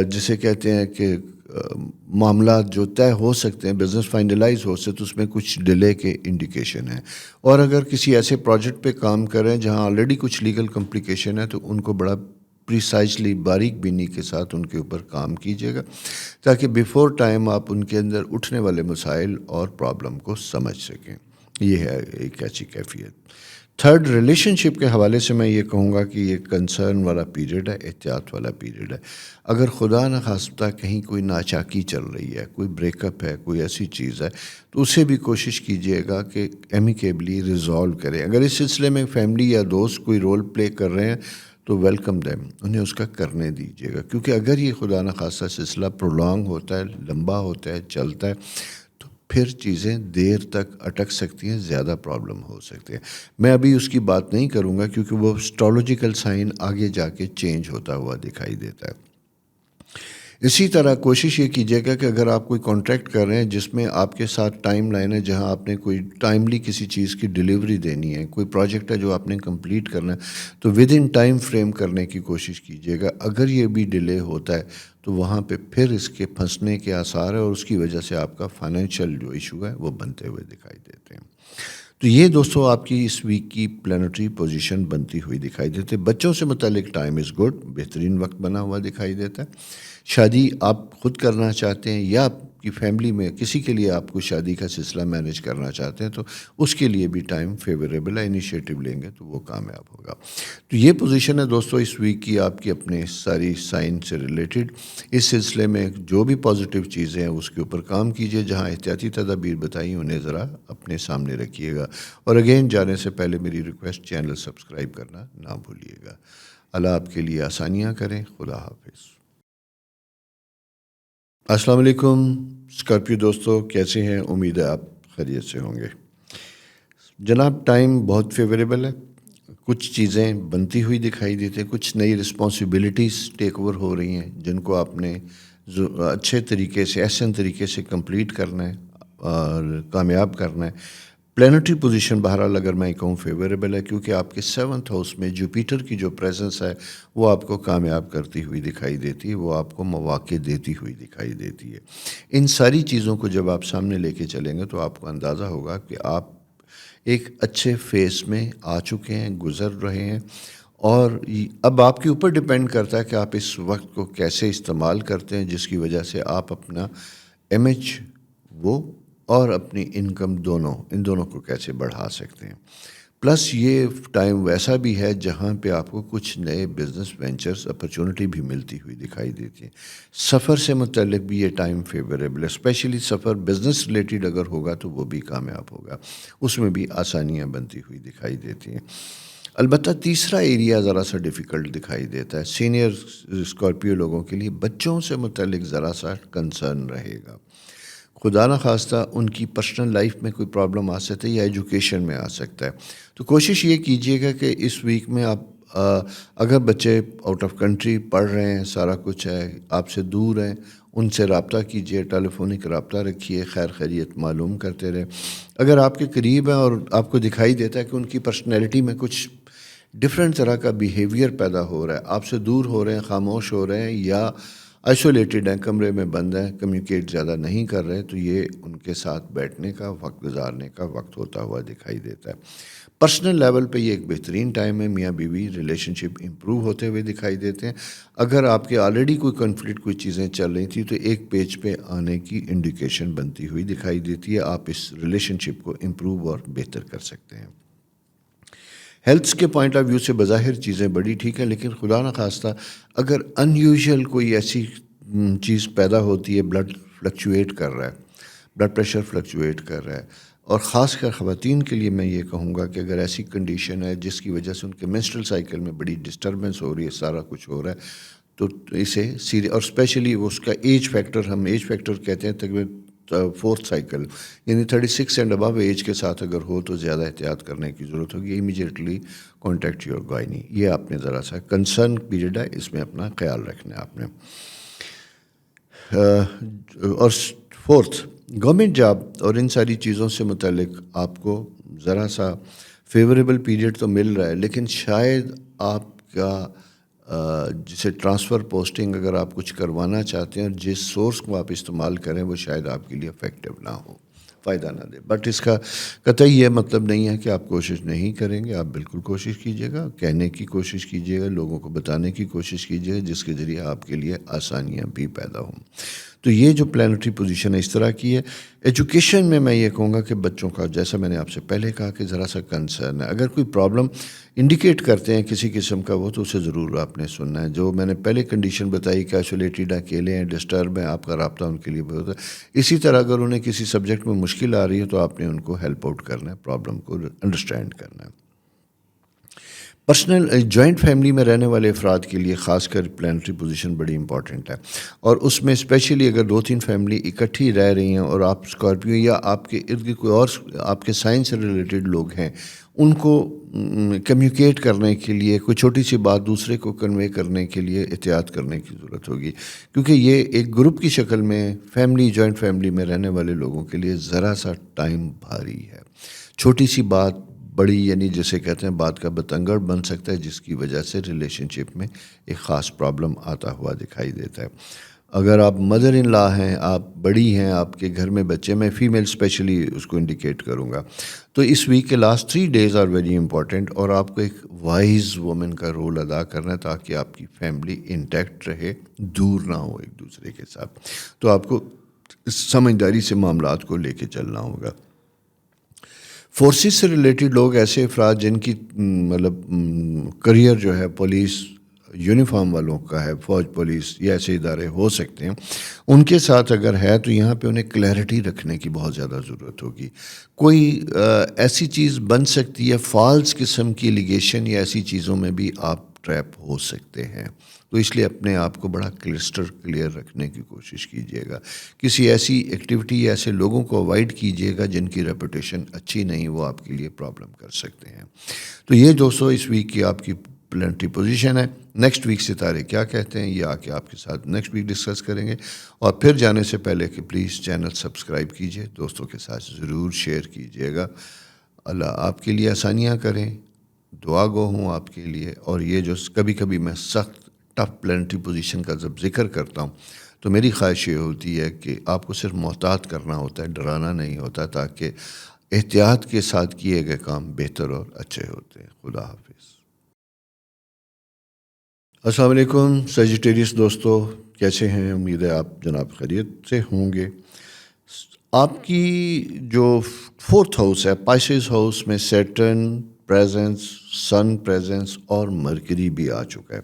جسے کہتے ہیں کہ معاملات جو طے ہو سکتے ہیں، بزنس فائنلائز ہو سکتے، تو اس میں کچھ ڈیلے کے انڈیکیشن ہیں. اور اگر کسی ایسے پروجیکٹ پہ کام کریں جہاں آلریڈی کچھ لیگل کمپلیکیشن ہے تو ان کو بڑا پریسائزلی باریک بینی کے ساتھ ان کے اوپر کام کیجیے گا تاکہ بیفور ٹائم آپ ان کے اندر اٹھنے والے مسائل اور پرابلم کو سمجھ سکیں. یہ ہے ایک ایسی کیفیت. تھرڈ، ریلیشن شپ کے حوالے سے میں یہ کہوں گا کہ یہ کنسرن والا پیریڈ ہے، احتیاط والا پیریڈ ہے. اگر خدا نخواستہ کہیں کوئی ناچاکی چل رہی ہے، کوئی بریک اپ ہے، کوئی ایسی چیز ہے، تو اسے بھی کوشش کیجیے گا کہ ایمیکیبلی ریزالو کریں. اگر اس سلسلے میں فیملی یا دوست کوئی رول پلے کر رہے ہیں تو ویلکم دیم، انہیں اس کا کرنے دیجیے گا. کیونکہ اگر یہ خدا نخواستہ سلسلہ پرولونگ ہوتا ہے، لمبا ہوتا ہے، چلتا ہے، تو پھر چیزیں دیر تک اٹک سکتی ہیں، زیادہ پرابلم ہو سکتے ہیں. میں ابھی اس کی بات نہیں کروں گا کیونکہ وہ اسٹرالوجیکل سائن آگے جا کے چینج ہوتا ہوا دکھائی دیتا ہے. اسی طرح کوشش یہ کیجیے گا کہ اگر آپ کوئی کانٹریکٹ کر رہے ہیں جس میں آپ کے ساتھ ٹائم لائن ہے، جہاں آپ نے کوئی ٹائملی کسی چیز کی ڈیلیوری دینی ہے، کوئی پروجیکٹ ہے جو آپ نے کمپلیٹ کرنا ہے، تو ود ان ٹائم فریم کرنے کی کوشش کیجیے گا. اگر یہ بھی ڈیلے ہوتا ہے تو وہاں پہ پھر اس کے پھنسنے کے آثار ہیں اور اس کی وجہ سے آپ کا فائنینشیل جو ایشو ہے وہ بنتے ہوئے دکھائی دیتے ہیں. تو یہ دوستو آپ کی اس ویک کی پلانٹری پوزیشن بنتی ہوئی دکھائی دیتے. بچوں سے متعلق ٹائم از گڈ، بہترین وقت بنا ہوا دکھائی دیتا ہے. شادی آپ خود کرنا چاہتے ہیں یا آپ کی فیملی میں کسی کے لیے آپ کو شادی کا سلسلہ مینیج کرنا چاہتے ہیں تو اس کے لیے بھی ٹائم فیوریبل ہے. انیشیٹو لیں گے تو وہ کامیاب ہوگا. تو یہ پوزیشن ہے دوستو اس ویک کی آپ کی اپنے ساری سائن سے ریلیٹڈ. اس سلسلے میں جو بھی پازیٹیو چیزیں ہیں اس کے اوپر کام کیجئے. جہاں احتیاطی تدابیر بتائیں انہیں ذرا اپنے سامنے رکھیے گا. اور اگین جانے سے پہلے میری ریکویسٹ، چینل سبسکرائب کرنا نہ بھولیے گا. اللہ آپ کے لیے آسانیاں کریں. خدا حافظ. السلام علیکم اسکارپیو دوستو، کیسے ہیں؟ امید ہے آپ خیریت سے ہوں گے. جناب ٹائم بہت فیوریبل ہے. کچھ چیزیں بنتی ہوئی دکھائی دیتی ہیں، کچھ نئی رسپانسبلٹیز ٹیک اوور ہو رہی ہیں جن کو آپ نے اچھے طریقے سے، احسن طریقے سے کمپلیٹ کرنا ہے اور کامیاب کرنا ہے. پلانٹری پوزیشن بہرحال اگر میں کہوں فیوریبل ہے کیونکہ آپ کے 7th ہاؤس میں جوپیٹر کی جو پریزنس ہے وہ آپ کو کامیاب کرتی ہوئی دکھائی دیتی ہے، وہ آپ کو مواقع دیتی ہوئی دکھائی دیتی ہے. ان ساری چیزوں کو جب آپ سامنے لے کے چلیں گے تو آپ کو اندازہ ہوگا کہ آپ ایک اچھے فیز میں آ چکے ہیں، گزر رہے ہیں. اور اب آپ کے اوپر ڈپینڈ کرتا ہے کہ آپ اس وقت کو کیسے استعمال کرتے ہیں، جس کی وجہ سے آپ اپنا امیج وہ اور اپنی انکم ان دونوں کو کیسے بڑھا سکتے ہیں. پلس یہ ٹائم ویسا بھی ہے جہاں پہ آپ کو کچھ نئے بزنس وینچرز اپرچونٹی بھی ملتی ہوئی دکھائی دیتی ہیں. سفر سے متعلق بھی یہ ٹائم فیوریبل ہے، اسپیشلی سفر بزنس ریلیٹڈ اگر ہوگا تو وہ بھی کامیاب ہوگا، اس میں بھی آسانیاں بنتی ہوئی دکھائی دیتی ہیں. البتہ تیسرا ایریا ذرا سا ڈیفیکلٹ دکھائی دیتا ہے سینئر اسکارپیو لوگوں کے لیے. بچوں سے متعلق ذرا سا کنسرن رہے گا. خدا نخواستہ ان کی پرسنل لائف میں کوئی پرابلم آ سکتا ہے یا ایجوکیشن میں آ سکتا ہے. تو کوشش یہ کیجیے گا کہ اس ویک میں آپ اگر بچے آؤٹ آف کنٹری پڑھ رہے ہیں، سارا کچھ ہے، آپ سے دور ہیں، ان سے رابطہ کیجیے، ٹیلی فونک رابطہ رکھیے، خیر خیریت معلوم کرتے رہے. اگر آپ کے قریب ہیں اور آپ کو دکھائی دیتا ہے کہ ان کی پرسنالٹی میں کچھ ڈفرینٹ طرح کا بیہیویئر پیدا ہو رہا ہے، آپ سے دور ہو رہے ہیں، خاموش ہو رہے ہیں یا آئسولیٹڈ ہیں، کمرے میں بند ہیں، کمیونیکیٹ زیادہ نہیں کر رہے، تو یہ ان کے ساتھ بیٹھنے کا، وقت گزارنے کا وقت ہوتا ہوا دکھائی دیتا ہے. پرسنل لیول پہ یہ ایک بہترین ٹائم ہے. میاں بیوی ریلیشن شپ امپروو ہوتے ہوئے دکھائی دیتے ہیں. اگر آپ کے آلریڈی کوئی کنفلکٹ، کوئی چیزیں چل رہی تھیں تو ایک پیج پہ آنے کی انڈیکیشن بنتی ہوئی دکھائی دیتی ہے. آپ اس ریلیشن شپ کو امپروو اور بہتر کر سکتے ہیں. ہیلتھ کے پوائنٹ آف ویو سے بظاہر چیزیں بڑی ٹھیک ہیں، لیکن خدا نخواستہ اگر ان یوزول کوئی ایسی چیز پیدا ہوتی ہے، بلڈ فلکچویٹ کر رہا ہے، بلڈ پریشر فلکچویٹ کر رہا ہے، اور خاص کر خواتین کے لیے میں یہ کہوں گا کہ اگر ایسی کنڈیشن ہے جس کی وجہ سے ان کے مینسٹرل سائیکل میں بڑی ڈسٹربنس ہو رہی ہے، سارا کچھ ہو رہا ہے، تو اسے اور اسپیشلی اس کا ایج فیکٹر، ہم ایج فیکٹر کہتے ہیں تقریباً فورتھ سائیکل، یعنی 36 اینڈ ابو ایج کے ساتھ اگر ہو تو زیادہ احتیاط کرنے کی ضرورت ہوگی. Immediately contact your گائنی. یہ آپ نے ذرا سا کنسرن پیریڈ ہے، اس میں اپنا خیال رکھنا ہے آپ نے. اور فورتھ، گورنمنٹ جاب اور ان ساری چیزوں سے متعلق آپ کو ذرا سا فیوریبل پیریڈ تو مل رہا ہے، لیکن شاید آپ کا جسے ٹرانسفر پوسٹنگ اگر آپ کچھ کروانا چاہتے ہیں اور جس سورس کو آپ استعمال کریں وہ شاید آپ کے لیے افیکٹو نہ ہو، فائدہ نہ دے. بٹ اس کا قطعی یہ مطلب نہیں ہے کہ آپ کوشش نہیں کریں گے. آپ بالکل کوشش کیجیے گا، کہنے کی کوشش کیجیے گا، لوگوں کو بتانے کی کوشش کیجیے گا، جس کے ذریعے آپ کے لیے آسانیاں بھی پیدا ہوں. تو یہ جو پلانٹری پوزیشن ہے اس طرح کی ہے. ایجوکیشن میں یہ کہوں گا کہ بچوں کا، جیسا میں نے آپ سے پہلے کہا، کہ ذرا سا کنسرن ہے. اگر کوئی پرابلم انڈیکیٹ کرتے ہیں کسی قسم کا وہ، تو اسے ضرور آپ نے سننا ہے. جو میں نے پہلے کنڈیشن بتائی کہ آئسولیٹڈ، اکیلے ہیں، ڈسٹرب ہیں، آپ کا رابطہ ان کے لیے بہت ہے. اسی طرح اگر انہیں کسی سبجیکٹ میں مشکل آ رہی ہے تو آپ نے ان کو ہیلپ آؤٹ کرنا ہے، پرابلم کو انڈرسٹینڈ کرنا ہے. پرسنل جوائنٹ فیملی میں رہنے والے افراد کے لیے خاص کر پلانٹری پوزیشن بڑی امپورٹنٹ ہے، اور اس میں اسپیشلی اگر 2-3 فیملی اکٹھی رہ رہی ہیں اور آپ اسکارپیو یا آپ کے ارد گرد کوئی اور آپ کے سائنس سے ریلیٹڈ لوگ ہیں، ان کو کمیونیکیٹ کرنے کے لیے، کوئی چھوٹی سی بات دوسرے کو کنوے کرنے کے لیے احتیاط کرنے کی ضرورت ہوگی. کیونکہ یہ ایک گروپ کی شکل میں فیملی، جوائنٹ فیملی میں رہنے والے لوگوں کے لیے ذرا سا ٹائم بھاری ہے. چھوٹی سی بات بڑی، یعنی جسے کہتے ہیں بات کا بتنگڑ بن سکتا ہے، جس کی وجہ سے ریلیشن شپ میں ایک خاص پرابلم آتا ہوا دکھائی دیتا ہے. اگر آپ مدر ان لا ہیں، آپ بڑی ہیں، آپ کے گھر میں بچے، میں فیمیل اسپیشلی اس کو انڈیکیٹ کروں گا، تو اس ویک کے last 3 days are very important, اور آپ کو ایک وائز وومن کا رول ادا کرنا ہے تاکہ آپ کی فیملی انٹیکٹ رہے، دور نہ ہو ایک دوسرے کے ساتھ. تو آپ کو سمجھداری سے معاملات کو لے کے چلنا ہوگا. فورسز سے ریلیٹڈ لوگ، ایسے افراد جن کی مطلب کریئر جو ہے پولیس یونیفارم والوں کا ہے، فوج، پولیس، یہ ایسے ادارے ہو سکتے ہیں، ان کے ساتھ اگر ہے تو یہاں پہ انہیں کلیئرٹی رکھنے کی بہت زیادہ ضرورت ہوگی. کوئی ایسی چیز بن سکتی ہے، فالس قسم کی ایلیگیشن یا ایسی چیزوں میں بھی آپ ٹریپ ہو سکتے ہیں. تو اس لیے اپنے آپ کو بڑا کلیئر رکھنے کی کوشش کیجیے گا. کسی ایسی ایکٹیویٹی یا ایسے لوگوں کو اوائڈ کیجیے گا جن کی ریپوٹیشن اچھی نہیں، وہ آپ کے لیے پرابلم کر سکتے ہیں. تو یہ دوستو اس ویک کی آپ کی پلانٹری پوزیشن ہے. نیکسٹ ویک ستارے کیا کہتے ہیں یہ آ کے آپ کے ساتھ نیکسٹ ویک ڈسکس کریں گے. اور پھر جانے سے پہلے کہ پلیز چینل سبسکرائب کیجیے، دوستوں کے ساتھ ضرور شیئر کیجیے گا. اللہ آپ کے لیے آسانیاں کریں، دعا گو ہوں آپ کے لیے. اور یہ جو کبھی کبھی میں سخت ٹف پلانٹری پوزیشن کا جب ذکر کرتا ہوں تو میری خواہش یہ ہوتی ہے کہ آپ کو صرف محتاط کرنا ہوتا ہے، ڈرانا نہیں ہوتا، تاکہ احتیاط کے ساتھ کیے گئے کام بہتر اور اچھے ہوتے ہیں. خدا حافظ. السلام علیکم سیجیٹیریس دوستو، کیسے ہیں؟ امید ہے آپ جناب خیریت سے ہوں گے. آپ کی جو 4th ہاؤس ہے، پائسز ہاؤس میں سیٹرن پریزنس، سن پریزنس اور مرکری بھی آ چکا ہے.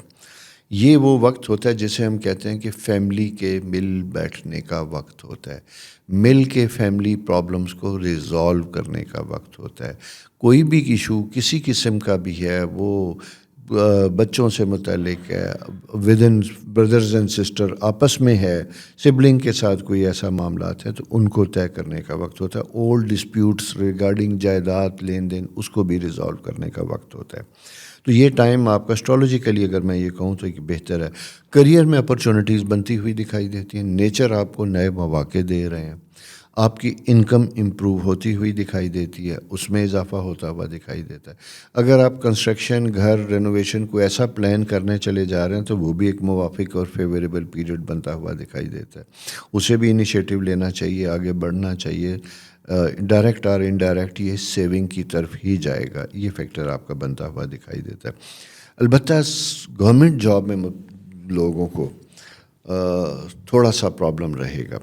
یہ وہ وقت ہوتا ہے جسے ہم کہتے ہیں کہ فیملی کے مل بیٹھنے کا وقت ہوتا ہے، مل کے فیملی پرابلمس کو ریزالو کرنے کا وقت ہوتا ہے. کوئی بھی ایشو کسی قسم کا بھی ہے، وہ بچوں سے متعلق ہے، with in brothers and sister آپس میں ہے، سبلنگ کے ساتھ کوئی ایسا معاملات ہے تو ان کو طے کرنے کا وقت ہوتا ہے. اولڈ ڈسپیوٹس ریگارڈنگ جائیداد لین دین، اس کو بھی ریزالو کرنے کا وقت ہوتا ہے. تو یہ ٹائم آپ کا اسٹرالوجیکلی اگر میں یہ کہوں تو بہتر ہے. کریئر میں اپرچونیٹیز بنتی ہوئی دکھائی دیتی ہیں، نیچر آپ کو نئے مواقع دے رہے ہیں، آپ کی انکم امپروو ہوتی ہوئی دکھائی دیتی ہے، اس میں اضافہ ہوتا ہوا دکھائی دیتا ہے. اگر آپ کنسٹرکشن، گھر رینوویشن کو ایسا پلان کرنے چلے جا رہے ہیں تو وہ بھی ایک موافق اور فیوریبل پیریڈ بنتا ہوا دکھائی دیتا ہے. اسے بھی انیشیٹو لینا چاہیے، آگے بڑھنا چاہیے. ڈائریکٹ اور انڈائریکٹ یہ سیونگ کی طرف ہی جائے گا، یہ فیکٹر آپ کا بنتا ہوا دکھائی دیتا ہے. البتہ گورنمنٹ جاب میں لوگوں کو تھوڑا سا پرابلم رہے گا.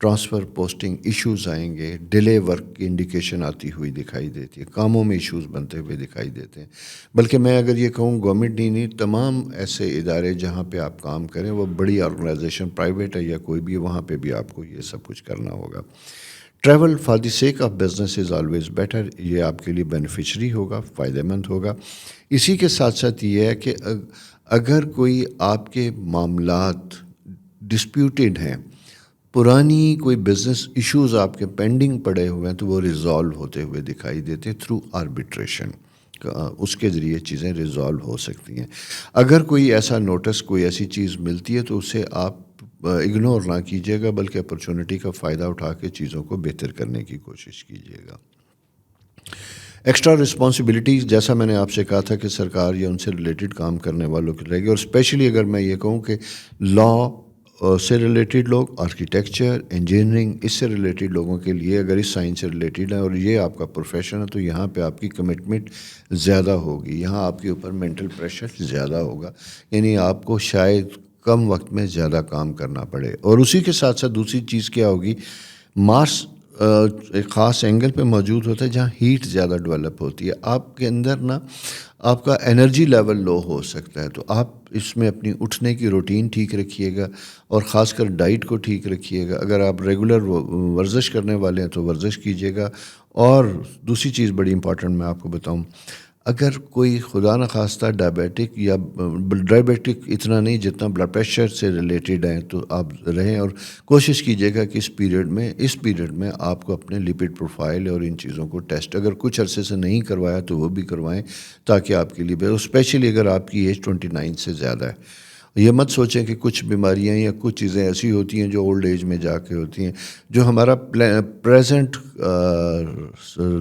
ٹرانسفر پوسٹنگ ایشوز آئیں گے، ڈیلے ورک کی انڈیکیشن آتی ہوئی دکھائی دیتی ہے، کاموں میں ایشوز بنتے ہوئے دکھائی دیتے ہیں. بلکہ میں اگر یہ کہوں گورنمنٹ نہیں، تمام ایسے ادارے جہاں پہ آپ کام کریں، وہ بڑی آرگنائزیشن پرائیویٹ ہے یا کوئی بھی، وہاں پہ بھی آپ کو یہ سب کچھ کرنا ہوگا. Travel for the sake of business is always better, یہ آپ کے لیے بینیفیشری ہوگا، فائدہ مند ہوگا. اسی کے ساتھ ساتھ یہ ہے کہ اگر کوئی آپ کے معاملات ڈسپیوٹیڈ ہیں، پرانی کوئی بزنس ایشوز آپ کے پینڈنگ پڑے ہوئے ہیں، تو وہ ریزالو ہوتے ہوئے دکھائی دیتے ہیں تھرو آربیٹریشن. اس کے ذریعے چیزیں ریزالو ہو سکتی ہیں. اگر کوئی ایسا نوٹس، کوئی ایسی چیز ملتی ہے تو اسے آپ اگنور نہ کیجیے گا، بلکہ اپرچونٹی کا فائدہ اٹھا کے چیزوں کو بہتر کرنے کی کوشش کیجیے گا. ایکسٹرا رسپانسبلٹیز، جیسا میں نے آپ سے کہا تھا کہ سرکار یا ان سے ریلیٹڈ کام کرنے والوں کی رہے گی، اور اسپیشلی اگر میں یہ کہوں کہ لا سے ریلیٹڈ لوگ، آرکیٹیکچر، انجینئرنگ، اس سے ریلیٹڈ لوگوں کے لیے، اگر اس سائنس سے ریلیٹڈ ہے اور یہ آپ کا پروفیشن ہے، تو یہاں پہ آپ کی کمٹمنٹ زیادہ ہوگی، یہاں آپ کے اوپر مینٹل پریشر زیادہ ہوگا، یعنی آپ کو شاید کم وقت میں زیادہ کام کرنا پڑے. اور اسی کے ساتھ ساتھ دوسری چیز کیا ہوگی، مارس ایک خاص اینگل پہ موجود ہوتا ہے جہاں ہیٹ زیادہ ڈیولپ ہوتی ہے. آپ کے اندر نا آپ کا انرجی لیول لو ہو سکتا ہے، تو آپ اس میں اپنی اٹھنے کی روٹین ٹھیک رکھیے گا، اور خاص کر ڈائٹ کو ٹھیک رکھیے گا. اگر آپ ریگولر ورزش کرنے والے ہیں تو ورزش کیجیے گا. اور دوسری چیز بڑی امپورٹنٹ میں آپ کو بتاؤں، اگر کوئی خدا نخواستہ ڈائبیٹک یا ڈائبیٹک اتنا نہیں جتنا بلڈ پریشر سے ریلیٹڈ ہیں، تو آپ رہیں، اور کوشش کیجیے گا کہ اس پیریڈ میں آپ کو اپنے لپڈ پروفائل اور ان چیزوں کو ٹیسٹ، اگر کچھ عرصے سے نہیں کروایا تو وہ بھی کروائیں، تاکہ آپ کے لیے اسپیشلی اگر آپ کی ایج 29 سے زیادہ ہے. یہ مت سوچیں کہ کچھ بیماریاں یا کچھ چیزیں ایسی ہوتی ہیں جو اولڈ ایج میں جا کے ہوتی ہیں. جو ہمارا پریزنٹ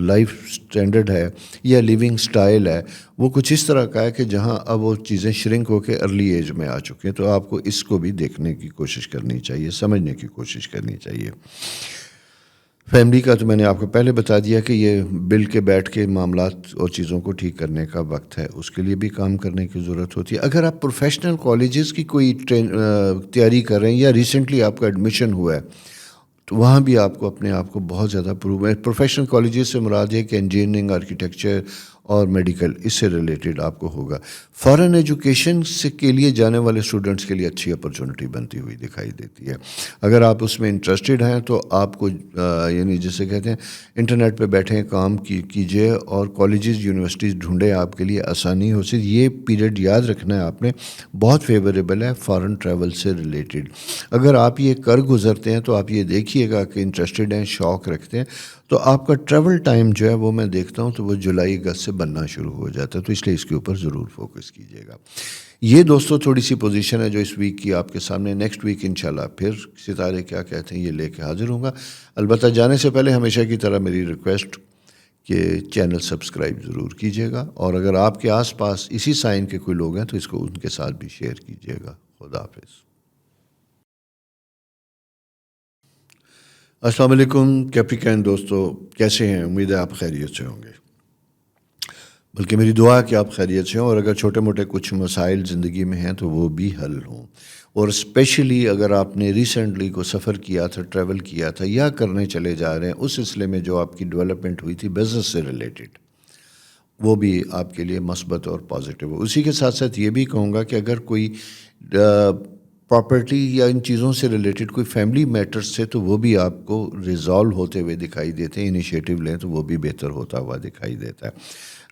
لائف سٹینڈرڈ ہے یا لیونگ سٹائل ہے، وہ کچھ اس طرح کا ہے کہ جہاں اب وہ چیزیں شرنک ہو کے ارلی ایج میں آ چکی ہیں. تو آپ کو اس کو بھی دیکھنے کی کوشش کرنی چاہیے، سمجھنے کی کوشش کرنی چاہیے. فیملی کا تو میں نے آپ کو پہلے بتا دیا کہ یہ مل کے بیٹھ کے معاملات اور چیزوں کو ٹھیک کرنے کا وقت ہے، اس کے لیے بھی کام کرنے کی ضرورت ہوتی ہے. اگر آپ پروفیشنل کالجز کی کوئی تیاری کر رہے ہیں یا ریسنٹلی آپ کا ایڈمیشن ہوا ہے، تو وہاں بھی آپ کو اپنے آپ کو بہت زیادہ پروو ہے. پروفیشنل کالجز سے مراد ہے کہ انجینئرنگ، آرکیٹیکچر اور میڈیکل، اس سے ریلیٹڈ آپ کو ہوگا. فارن ایجوکیشن سے کے لیے جانے والے اسٹوڈنٹس کے لیے اچھی اپرچونٹی بنتی ہوئی دکھائی دیتی ہے. اگر آپ اس میں انٹرسٹڈ ہیں تو آپ کو یعنی جسے کہتے ہیں انٹرنیٹ پہ بیٹھیں، کام کیجیے، اور کالجز یونیورسٹیز ڈھونڈیں آپ کے لیے، آسانی ہو سکتی. یہ پیریڈ یاد رکھنا ہے آپ نے، بہت فیوریبل ہے فارن ٹریول سے ریلیٹڈ. اگر آپ یہ کر گزرتے ہیں تو آپ یہ دیکھیے گا کہ انٹرسٹڈ ہیں، شوق رکھتے ہیں، تو آپ کا ٹریول ٹائم جو ہے وہ میں دیکھتا ہوں تو وہ جولائی اگست سے بننا شروع ہو جاتا ہے. تو اس لیے اس کے اوپر ضرور فوکس کیجیے گا. یہ دوستوں تھوڑی سی پوزیشن ہے جو اس ویک کی آپ کے سامنے. نیکسٹ ویک انشاءاللہ پھر ستارے کیا کہتے ہیں یہ لے کے حاضر ہوں گا. البتہ جانے سے پہلے ہمیشہ کی طرح میری ریکویسٹ کہ چینل سبسکرائب ضرور کیجیے گا، اور اگر آپ کے آس پاس اسی سائن کے کوئی لوگ ہیں تو اس کو ان کے ساتھ بھی شیئر کیجیے گا. خدا حافظ. السلام علیکم کیپریکین دوستو، کیسے ہیں؟ امید ہے آپ خیریت سے ہوں گے، بلکہ میری دعا ہے کہ آپ خیریت سے ہوں، اور اگر چھوٹے موٹے کچھ مسائل زندگی میں ہیں تو وہ بھی حل ہوں. اور اسپیشلی اگر آپ نے ریسنٹلی کو سفر کیا تھا، ٹریول کیا تھا یا کرنے چلے جا رہے ہیں، اس سلسلے میں جو آپ کی ڈیولپمنٹ ہوئی تھی بزنس سے ریلیٹڈ، وہ بھی آپ کے لیے مثبت اور پازیٹیو ہو۔ اسی کے ساتھ ساتھ یہ بھی کہوں گا کہ اگر کوئی پراپرٹی یا ان چیزوں سے ریلیٹڈ کوئی فیملی میٹرز سے، تو وہ بھی آپ کو ریزالو ہوتے ہوئے دکھائی دیتے ہیں، انیشیٹو لیں تو وہ بھی بہتر ہوتا ہوا دکھائی دیتا ہے۔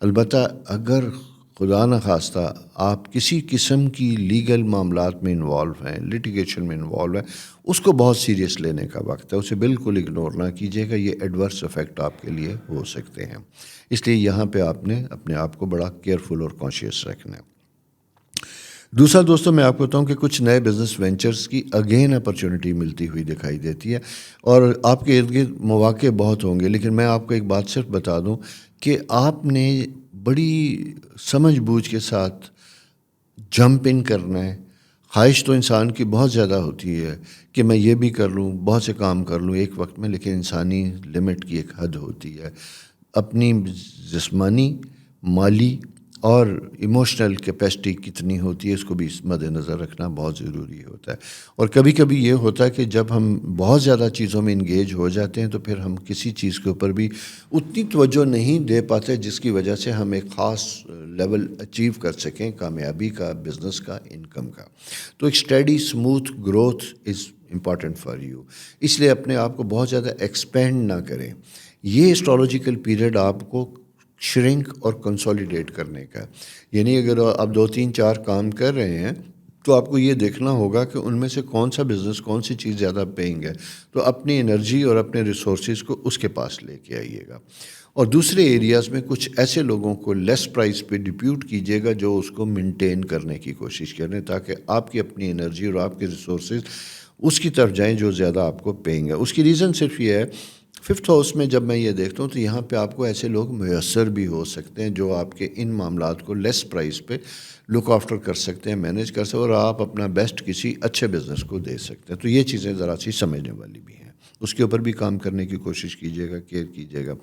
البتہ اگر خدا نخواستہ آپ کسی قسم کی لیگل معاملات میں انوالو ہیں، لیٹیگیشن میں انوالو ہیں، اس کو بہت سیریس لینے کا وقت ہے، اسے بالکل اگنور نہ کیجیے گا، یہ ایڈورس افیکٹ آپ کے لیے ہو سکتے ہیں۔ اس لیے یہاں پہ آپ نے اپنے آپ کو بڑا کیئرفل اور کانشیس رکھنا ہے۔ دوسرا دوستوں، میں آپ کو بتاؤں کہ کچھ نئے بزنس وینچرز کی اگین اپرچونٹی ملتی ہوئی دکھائی دیتی ہے، اور آپ کے ارد گرد مواقع بہت ہوں گے، لیکن میں آپ کو ایک بات صرف بتا دوں کہ آپ نے بڑی سمجھ بوجھ کے ساتھ جمپ ان کرنا ہے۔ خواہش تو انسان کی بہت زیادہ ہوتی ہے کہ میں یہ بھی کر لوں، بہت سے کام کر لوں ایک وقت میں، لیکن انسانی لمٹ کی ایک حد ہوتی ہے۔ اپنی جسمانی، مالی اور ایموشنل کیپیسٹی کتنی ہوتی ہے، اس کو بھی مد نظر رکھنا بہت ضروری ہوتا ہے۔ اور کبھی کبھی یہ ہوتا ہے کہ جب ہم بہت زیادہ چیزوں میں انگیج ہو جاتے ہیں تو پھر ہم کسی چیز کے اوپر بھی اتنی توجہ نہیں دے پاتے جس کی وجہ سے ہم ایک خاص لیول اچیو کر سکیں، کامیابی کا، بزنس کا، انکم کا۔ تو ایک steady smooth growth is important for you, اس لیے اپنے آپ کو بہت زیادہ ایکسپینڈ نہ کریں۔ یہ اسٹرولوجیکل پیریڈ آپ کو شرنک اور کنسولیڈیٹ کرنے کا، یعنی اگر آپ 2 3 4 کام کر رہے ہیں تو آپ کو یہ دیکھنا ہوگا کہ ان میں سے کون سا بزنس، کون سی چیز زیادہ پیئنگ ہے، تو اپنی انرجی اور اپنے ریسورسز کو اس کے پاس لے کے آئیے گا۔ اور دوسرے ایریاز میں کچھ ایسے لوگوں کو لیس پرائز پہ ڈپیوٹ کیجیے گا جو اس کو مینٹین کرنے کی کوشش کریں، تاکہ آپ کی اپنی انرجی اور آپ کے ریسورسز اس کی طرف جائیں جو زیادہ آپ کو پیئنگ ہے۔ اس کی ریزن صرف یہ ہے، 5th ہاؤس میں جب میں یہ دیکھتا ہوں تو یہاں پہ آپ کو ایسے لوگ میسر بھی ہو سکتے ہیں جو آپ کے ان معاملات کو لیس پرائز پہ لک آفٹر کر سکتے ہیں، مینیج کر سکتے ہیں، اور آپ اپنا بیسٹ کسی اچھے بزنس کو دے سکتے ہیں۔ تو یہ چیزیں ذرا سی سمجھنے والی بھی ہیں، اس کے اوپر بھی کام کرنے کی کوشش کیجیے گا، کیئر کیجیے گا۔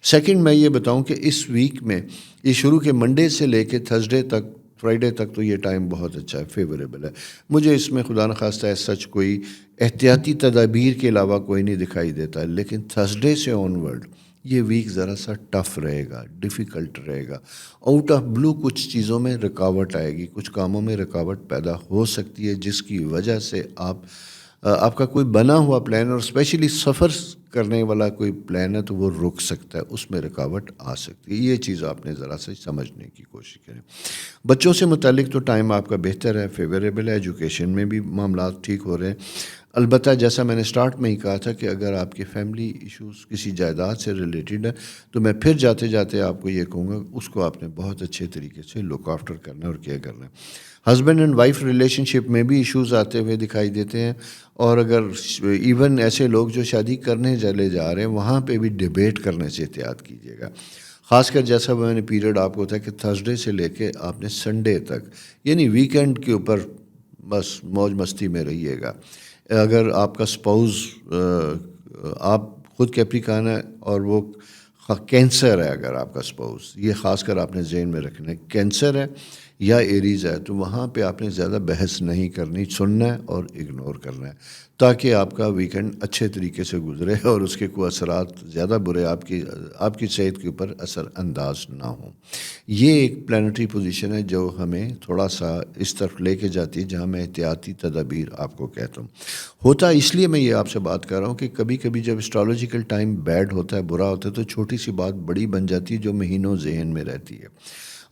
سیکنڈ، میں یہ بتاؤں کہ اس ویک میں یہ شروع کے منڈے سے لے کے تھرسڈے تک، فرائیڈے تک، تو یہ ٹائم بہت اچھا ہے، فیوریبل ہے۔ مجھے اس میں خدا نخواستہ ہے سچ کوئی احتیاطی تدابیر کے علاوہ کوئی نہیں دکھائی دیتا، لیکن تھرسڈے سے آن ورڈ یہ ویک ذرا سا ٹف رہے گا، ڈیفیکلٹ رہے گا۔ آؤٹ آف بلو کچھ چیزوں میں رکاوٹ آئے گی، کچھ کاموں میں رکاوٹ پیدا ہو سکتی ہے، جس کی وجہ سے آپ کا کوئی بنا ہوا پلان، اور اسپیشلی سفر کرنے والا کوئی پلان ہے، تو وہ رک سکتا ہے، اس میں رکاوٹ آ سکتی ہے۔ یہ چیز آپ نے ذرا سے سمجھنے کی کوشش کریں۔ بچوں سے متعلق تو ٹائم آپ کا بہتر ہے، فیوریبل ہے، ایجوکیشن میں بھی معاملات ٹھیک ہو رہے ہیں۔ البتہ جیسا میں نے سٹارٹ میں ہی کہا تھا کہ اگر آپ کے فیملی ایشوز کسی جائیداد سے ریلیٹڈ ہے، تو میں پھر جاتے جاتے آپ کو یہ کہوں گا اس کو آپ نے بہت اچھے طریقے سے لک آفٹر کرنا ہے اور کیئر کرنا ہے۔ ہسبینڈ اینڈ وائف ریلیشن شپ میں بھی ایشوز آتے ہوئے دکھائی دیتے ہیں، اور اگر ایون ایسے لوگ جو شادی کرنے چلے جا رہے ہیں وہاں پہ بھی ڈیبیٹ کرنے سے احتیاط کیجیے گا، خاص کر جیسا میں نے پیریڈ آپ کو ہوتا ہے کہ تھرسڈے سے لے کے آپ نے سنڈے تک، یعنی ویکینڈ کے اوپر بس موج مستی میں رہیے گا۔ اگر آپ کا سپاؤز، آپ خود کیپریکان ہے اور وہ کینسر ہے، اگر آپ کا سپاؤز، یہ خاص کر آپ نے ذہن میں رکھنا ہے، کینسر ہے یا ایریز ہے، تو وہاں پہ آپ نے زیادہ بحث نہیں کرنی، سننا ہے اور اگنور کرنا ہے، تاکہ آپ کا ویکنڈ اچھے طریقے سے گزرے اور اس کے کوئی اثرات زیادہ برے آپ کی صحت کے اوپر اثر انداز نہ ہوں۔ یہ ایک پلانٹری پوزیشن ہے جو ہمیں تھوڑا سا اس طرف لے کے جاتی ہے جہاں میں احتیاطی تدابیر آپ کو کہتا ہوں۔ ہوتا اس لیے میں یہ آپ سے بات کر رہا ہوں کہ کبھی کبھی جب اسٹرالوجیکل ٹائم بیڈ ہوتا ہے، برا ہوتا ہے، تو چھوٹی سی بات بڑی بن جاتی ہے جو مہینوں ذہن میں رہتی ہے۔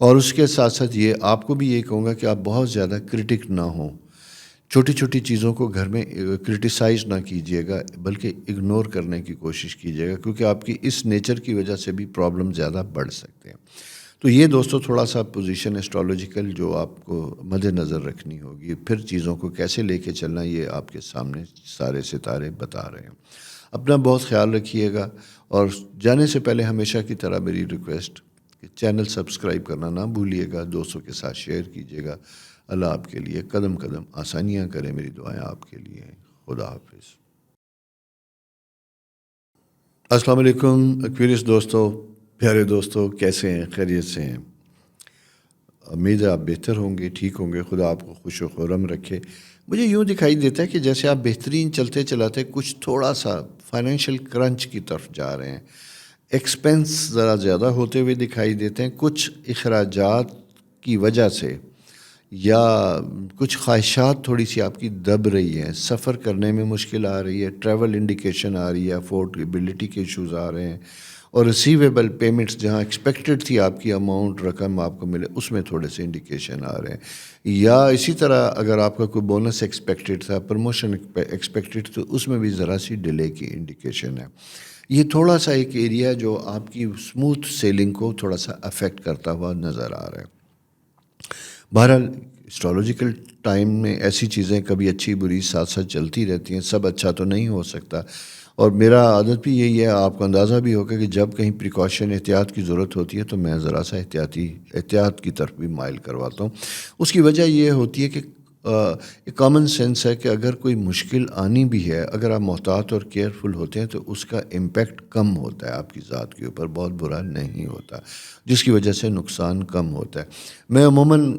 اور اس کے ساتھ ساتھ یہ آپ کو بھی یہ کہوں گا کہ آپ بہت زیادہ کرٹک نہ ہوں، چھوٹی چھوٹی چیزوں کو گھر میں کرٹیسائز نہ کیجیے گا، بلکہ اگنور کرنے کی کوشش کیجیے گا، کیونکہ آپ کی اس نیچر کی وجہ سے بھی پرابلم زیادہ بڑھ سکتے ہیں۔ تو یہ دوستو تھوڑا سا پوزیشن اسٹرالوجیکل جو آپ کو مد نظر رکھنی ہوگی، پھر چیزوں کو کیسے لے کے چلنا، یہ آپ کے سامنے سارے ستارے بتا رہے ہیں۔ اپنا بہت خیال رکھیے گا، اور جانے سے پہلے ہمیشہ کی طرح میری ریکویسٹ کہ چینل سبسکرائب کرنا نہ بھولیے گا، دوستوں کے ساتھ شیئر کیجیے گا۔ اللہ آپ کے لیے قدم قدم آسانیاں کرے، میری دعائیں آپ کے لیے ہیں۔ خدا حافظ۔ السلام علیکم ایکویریس دوستو، پیارے دوستو، کیسے ہیں؟ خیریت سے ہیں؟ امید ہے آپ بہتر ہوں گے، ٹھیک ہوں گے، خدا آپ کو خوش و خرم رکھے۔ مجھے یوں دکھائی دیتا ہے کہ جیسے آپ بہترین چلتے چلاتے کچھ تھوڑا سا فائنینشیل کرنچ کی طرف جا رہے ہیں، ایکسپینس ذرا زیادہ ہوتے ہوئے دکھائی دیتے ہیں، کچھ اخراجات کی وجہ سے یا کچھ خواہشات تھوڑی سی آپ کی دب رہی ہیں، سفر کرنے میں مشکل آ رہی ہے، ٹریول انڈیکیشن آ رہی ہے، افورڈیبلٹی کے ایشوز آ رہے ہیں، اور ریسیویبل پیمنٹس جہاں ایکسپیکٹڈ تھی آپ کی اماؤنٹ رقم آپ کو ملے اس میں تھوڑے سے انڈیکیشن آ رہے ہیں، یا اسی طرح اگر آپ کا کوئی بونس ایکسپیکٹڈ تھا، پروموشن ایکسپیکٹڈ تو اس میں بھی ذرا سی ڈیلے کی انڈیکیشن ہے۔ یہ تھوڑا سا ایک ایریا جو آپ کی اسموتھ سیلنگ کو تھوڑا سا افیکٹ کرتا ہوا نظر آ رہا ہے۔ بہرحال اسٹرالوجیکل ٹائم میں ایسی چیزیں کبھی اچھی بری ساتھ ساتھ چلتی رہتی ہیں، سب اچھا تو نہیں ہو سکتا، اور میرا عادت بھی یہی ہے، آپ کو اندازہ بھی ہوگا کہ جب کہیں پریکاشن احتیاط کی ضرورت ہوتی ہے تو میں ذرا سا احتیاط کی طرف بھی مائل کرواتا ہوں۔ اس کی وجہ یہ ہوتی ہے کہ ایک کامن سینس ہے کہ اگر کوئی مشکل آنی بھی ہے، اگر آپ محتاط اور کیئرفل ہوتے ہیں تو اس کا امپیکٹ کم ہوتا ہے آپ کی ذات کے اوپر، بہت برا نہیں ہوتا، جس کی وجہ سے نقصان کم ہوتا ہے۔ میں عموماً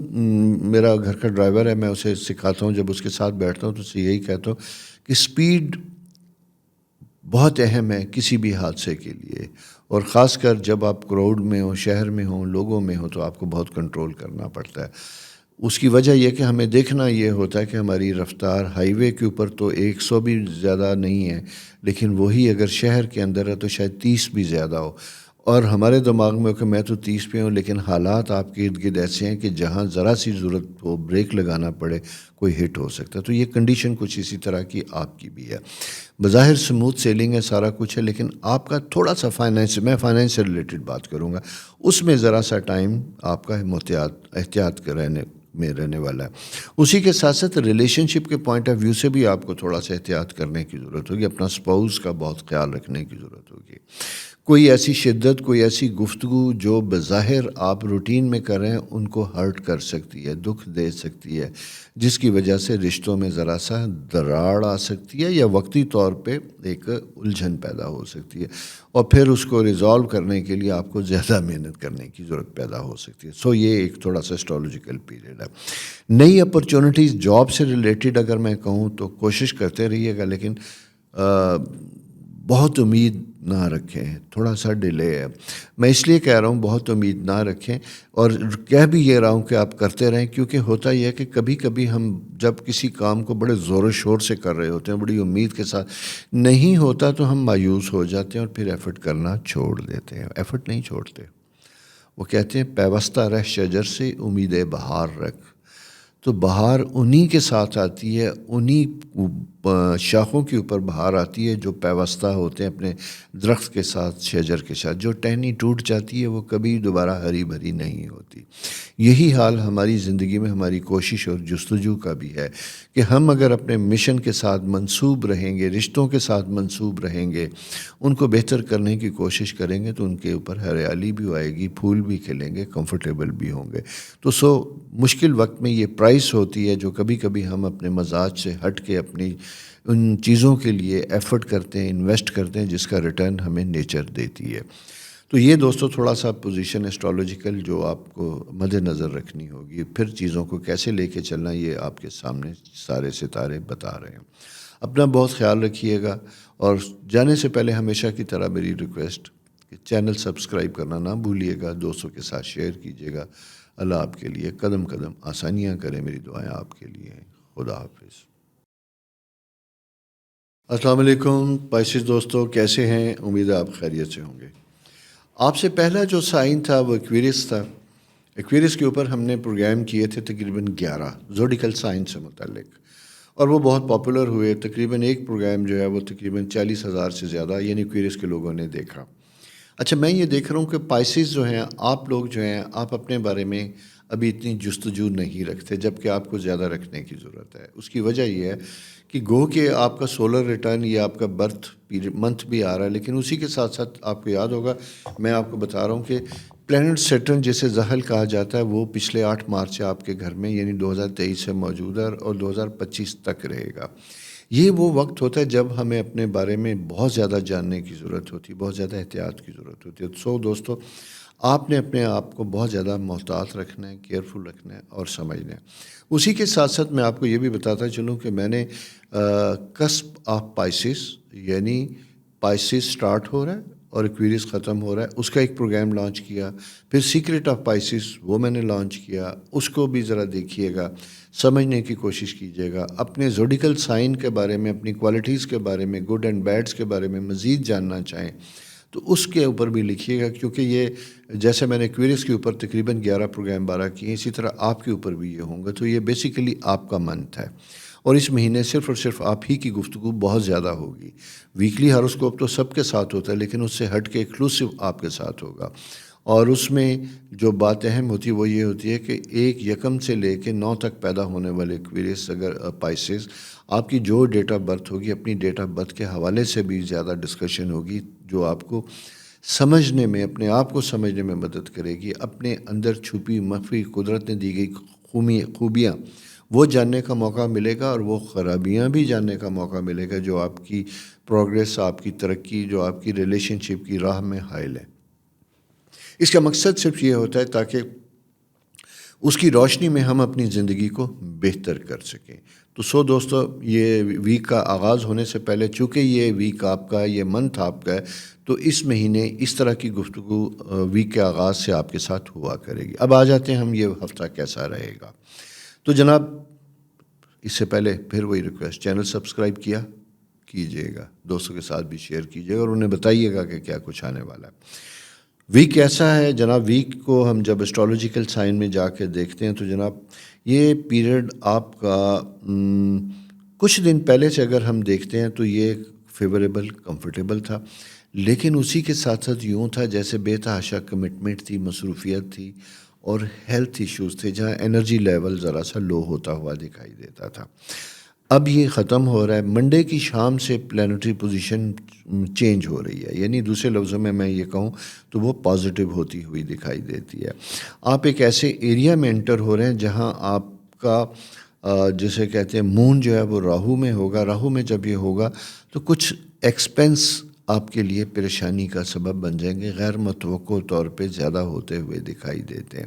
میرا گھر کا ڈرائیور ہے، میں اسے سکھاتا ہوں، جب اس کے ساتھ بیٹھتا ہوں تو اسے یہی کہتا ہوں کہ اسپیڈ بہت اہم ہے کسی بھی حادثے کے لیے، اور خاص کر جب آپ کراؤڈ میں ہوں، شہر میں ہوں، لوگوں میں ہوں، تو آپ کو بہت کنٹرول کرنا پڑتا ہے۔ اس کی وجہ یہ کہ ہمیں دیکھنا یہ ہوتا ہے کہ ہماری رفتار ہائی وے کے اوپر تو 100 بھی زیادہ نہیں ہے، لیکن وہی اگر شہر کے اندر ہے تو شاید 30 بھی زیادہ ہو، اور ہمارے دماغ میں ہو کہ میں تو 30 پہ ہوں، لیکن حالات آپ کے ارد گرد ایسے ہیں کہ جہاں ذرا سی ضرورت ہو بریک لگانا پڑے کوئی ہٹ ہو سکتا ہے۔ تو یہ کنڈیشن کچھ اسی طرح کی آپ کی بھی ہے۔ بظاہر سموتھ سیلنگ ہے، سارا کچھ ہے، لیکن آپ کا تھوڑا سا میں فائنینس سے ریلیٹڈ بات کروں گا، اس میں ذرا سا ٹائم آپ کا احتیاط کا رہنے والا ہے۔ اسی کے ساتھ ساتھ ریلیشن شپ کے پوائنٹ آف ویو سے بھی آپ کو تھوڑا سا احتیاط کرنے کی ضرورت ہوگی، اپنا اسپاؤس کا بہت خیال رکھنے کی ضرورت ہوگی۔ کوئی ایسی شدت، کوئی ایسی گفتگو جو بظاہر آپ روٹین میں کر رہے ہیں ان کو ہرٹ کر سکتی ہے، دکھ دے سکتی ہے، جس کی وجہ سے رشتوں میں ذرا سا دراڑ آ سکتی ہے، یا وقتی طور پہ ایک الجھن پیدا ہو سکتی ہے، اور پھر اس کو ریزالو کرنے کے لیے آپ کو زیادہ محنت کرنے کی ضرورت پیدا ہو سکتی ہے۔ یہ ایک تھوڑا سا اسٹرالوجیکل پیریڈ ہے۔ نئی اپرچونٹیز جاب سے ریلیٹڈ اگر میں کہوں تو کوشش کرتے رہیے گا، لیکن بہت امید نہ رکھیں، تھوڑا سا ڈیلے ہے۔ میں اس لیے کہہ رہا ہوں بہت امید نہ رکھیں، اور کہہ بھی یہ رہا ہوں کہ آپ کرتے رہیں، کیونکہ ہوتا یہ ہے کہ کبھی کبھی ہم جب کسی کام کو بڑے زور و شور سے کر رہے ہوتے ہیں، بڑی امید کے ساتھ نہیں ہوتا تو ہم مایوس ہو جاتے ہیں اور پھر ایفرٹ کرنا چھوڑ دیتے ہیں۔ ایفرٹ نہیں چھوڑتے، وہ کہتے ہیں پیوستہ رہ شجر سے امید بہار رکھ، تو بہار انہی کے ساتھ آتی ہے، انہی شاخوں کے اوپر بہار آتی ہے جو پیوستہ ہوتے ہیں اپنے درخت کے ساتھ، شجر کے ساتھ۔ جو ٹہنی ٹوٹ جاتی ہے وہ کبھی دوبارہ ہری بھری نہیں ہوتی۔ یہی حال ہماری زندگی میں ہماری کوشش اور جستجو کا بھی ہے کہ ہم اگر اپنے مشن کے ساتھ منسوب رہیں گے، رشتوں کے ساتھ منسوب رہیں گے، ان کو بہتر کرنے کی کوشش کریں گے، تو ان کے اوپر ہریالی بھی آئے گی، پھول بھی کھلیں گے، کمفرٹیبل بھی ہوں گے۔ تو مشکل وقت میں یہ پرائس ہوتی ہے جو کبھی کبھی ہم اپنے مزاج سے ہٹ کے اپنی ان چیزوں کے لیے ایفرٹ کرتے ہیں، انویسٹ کرتے ہیں، جس کا ریٹرن ہمیں نیچر دیتی ہے۔ تو یہ دوستو تھوڑا سا پوزیشن اسٹرالوجیکل جو آپ کو مد نظر رکھنی ہوگی، پھر چیزوں کو کیسے لے کے چلنا یہ آپ کے سامنے سارے ستارے بتا رہے ہیں۔ اپنا بہت خیال رکھیے گا، اور جانے سے پہلے ہمیشہ کی طرح میری ریکویسٹ کہ چینل سبسکرائب کرنا نہ بھولیے گا، دوستوں کے ساتھ شیئر کیجیے گا۔ اللہ آپ کے لیے قدم قدم آسانیاں کرے، میری دعائیں آپ کے لیے ہیں۔ خدا حافظ۔ السلام علیکم پائسیز دوستو، کیسے ہیں؟ امید ہے آپ خیریت سے ہوں گے۔ آپ سے پہلا جو سائن تھا وہ ایکویریس تھا۔ ایکویریس کے اوپر ہم نے پروگرام کیے تھے تقریباً 11 زوڈیکل سائن سے متعلق، اور وہ بہت پاپولر ہوئے۔ تقریباً ایک پروگرام جو ہے وہ تقریباً 40,000 سے زیادہ یعنی ایکویریس کے لوگوں نے دیکھا۔ اچھا، میں یہ دیکھ رہا ہوں کہ پائسیز جو ہیں، آپ لوگ جو ہیں، آپ اپنے بارے میں ابھی اتنی جستجو نہیں رکھتے، جبکہ آپ کو زیادہ رکھنے کی ضرورت ہے۔ اس کی وجہ یہ ہے کہ گو کہ آپ کا سولر ریٹرن یا آپ کا برتھ منتھ بھی آ رہا ہے، لیکن اسی کے ساتھ ساتھ آپ کو یاد ہوگا، میں آپ کو بتا رہا ہوں کہ پلینٹ سیٹرن جسے زحل کہا جاتا ہے، وہ پچھلے 8 مارچ سے آپ کے گھر میں یعنی 2023 سے موجود ہے اور 2025 تک رہے گا۔ یہ وہ وقت ہوتا ہے جب ہمیں اپنے بارے میں بہت زیادہ جاننے کی ضرورت ہوتی ہے، بہت زیادہ احتیاط کی ضرورت ہوتی ہے۔ دوستو، آپ نے اپنے آپ کو بہت زیادہ محتاط رکھنا ہے، کیئرفل رکھنا ہے اور سمجھنا ہے۔ اسی کے ساتھ ساتھ میں آپ کو یہ بھی بتاتا چلوں کہ میں نے کسپ آف پائسس یعنی پائسس سٹارٹ ہو رہا ہے اور ایکویریس ختم ہو رہا ہے، اس کا ایک پروگرام لانچ کیا. پھر سیکرٹ آف پائسس وہ میں نے لانچ کیا، اس کو بھی ذرا دیکھیے گا، سمجھنے کی کوشش کیجیے گا. اپنے زوڈیکل سائن کے بارے میں، اپنی کوالٹیز کے بارے میں، گڈ اینڈ بیڈس کے بارے میں مزید جاننا چاہیں تو اس کے اوپر بھی لکھیے گا، کیونکہ یہ جیسے میں نے ایکویریس کے اوپر تقریباً 11 پروگرام 12 کیے، اسی طرح آپ کے اوپر بھی یہ ہوں گا. تو یہ بیسیکلی آپ کا منتھ ہے، اور اس مہینے صرف اور صرف آپ ہی کی گفتگو بہت زیادہ ہوگی. ویکلی ہاروسکوپ تو سب کے ساتھ ہوتا ہے، لیکن اس سے ہٹ کے ایکسکلوسیو آپ کے ساتھ ہوگا. اور اس میں جو بات اہم ہوتی ہے وہ یہ ہوتی ہے کہ 1 سے لے کے 9 تک پیدا ہونے والے ایکویریس اگر پائسز، آپ کی جو ڈیٹ آف برتھ ہوگی، اپنی ڈیٹ آف برتھ کے حوالے سے بھی زیادہ ڈسکشن ہوگی، جو آپ کو سمجھنے میں، اپنے آپ کو سمجھنے میں مدد کرے گی. اپنے اندر چھپی مخفی قدرت نے دی گئی خوبیاں وہ جاننے کا موقع ملے گا، اور وہ خرابیاں بھی جاننے کا موقع ملے گا جو آپ کی پروگریس، آپ کی ترقی، جو آپ کی ریلیشن شپ کی راہ میں حائل ہے. اس کا مقصد صرف یہ ہوتا ہے تاکہ اس کی روشنی میں ہم اپنی زندگی کو بہتر کر سکیں. تو دوستو، یہ ویک کا آغاز ہونے سے پہلے، چونکہ یہ ویک آپ کا، یہ منتھ آپ کا ہے، تو اس مہینے اس طرح کی گفتگو ویک کے آغاز سے آپ کے ساتھ ہوا کرے گی. اب آ جاتے ہیں ہم، یہ ہفتہ کیسا رہے گا. تو جناب، اس سے پہلے پھر وہی ریکویسٹ، چینل سبسکرائب کیجیے گا، دوستوں کے ساتھ بھی شیئر کیجیے گا، اور انہیں بتائیے گا کہ کیا کچھ آنے والا ہے. ویک کیسا ہے جناب؟ ویک کو ہم جب اسٹرالوجیکل سائن میں جا کے دیکھتے ہیں تو جناب یہ پیریڈ آپ کا کچھ دن پہلے سے اگر ہم دیکھتے ہیں تو یہ فیوریبل، کمفرٹیبل تھا، لیکن اسی کے ساتھ ساتھ یوں تھا جیسے بے تحاشا کمٹمنٹ تھی، مصروفیت تھی، اور ہیلتھ ایشوز تھے، جہاں انرجی لیول ذرا سا لو ہوتا ہوا دکھائی دیتا تھا. اب یہ ختم ہو رہا ہے. منڈے کی شام سے پلانٹری پوزیشن چینج ہو رہی ہے، یعنی دوسرے لفظوں میں یہ کہوں تو وہ پازیٹیو ہوتی ہوئی دکھائی دیتی ہے. آپ ایک ایسے ایریا میں انٹر ہو رہے ہیں جہاں آپ کا جسے کہتے ہیں مون جو ہے وہ راہو میں ہوگا. راہو میں جب یہ ہوگا تو کچھ ایکسپینس آپ کے لیے پریشانی کا سبب بن جائیں گے، غیر متوقع طور پہ زیادہ ہوتے ہوئے دکھائی دیتے ہیں.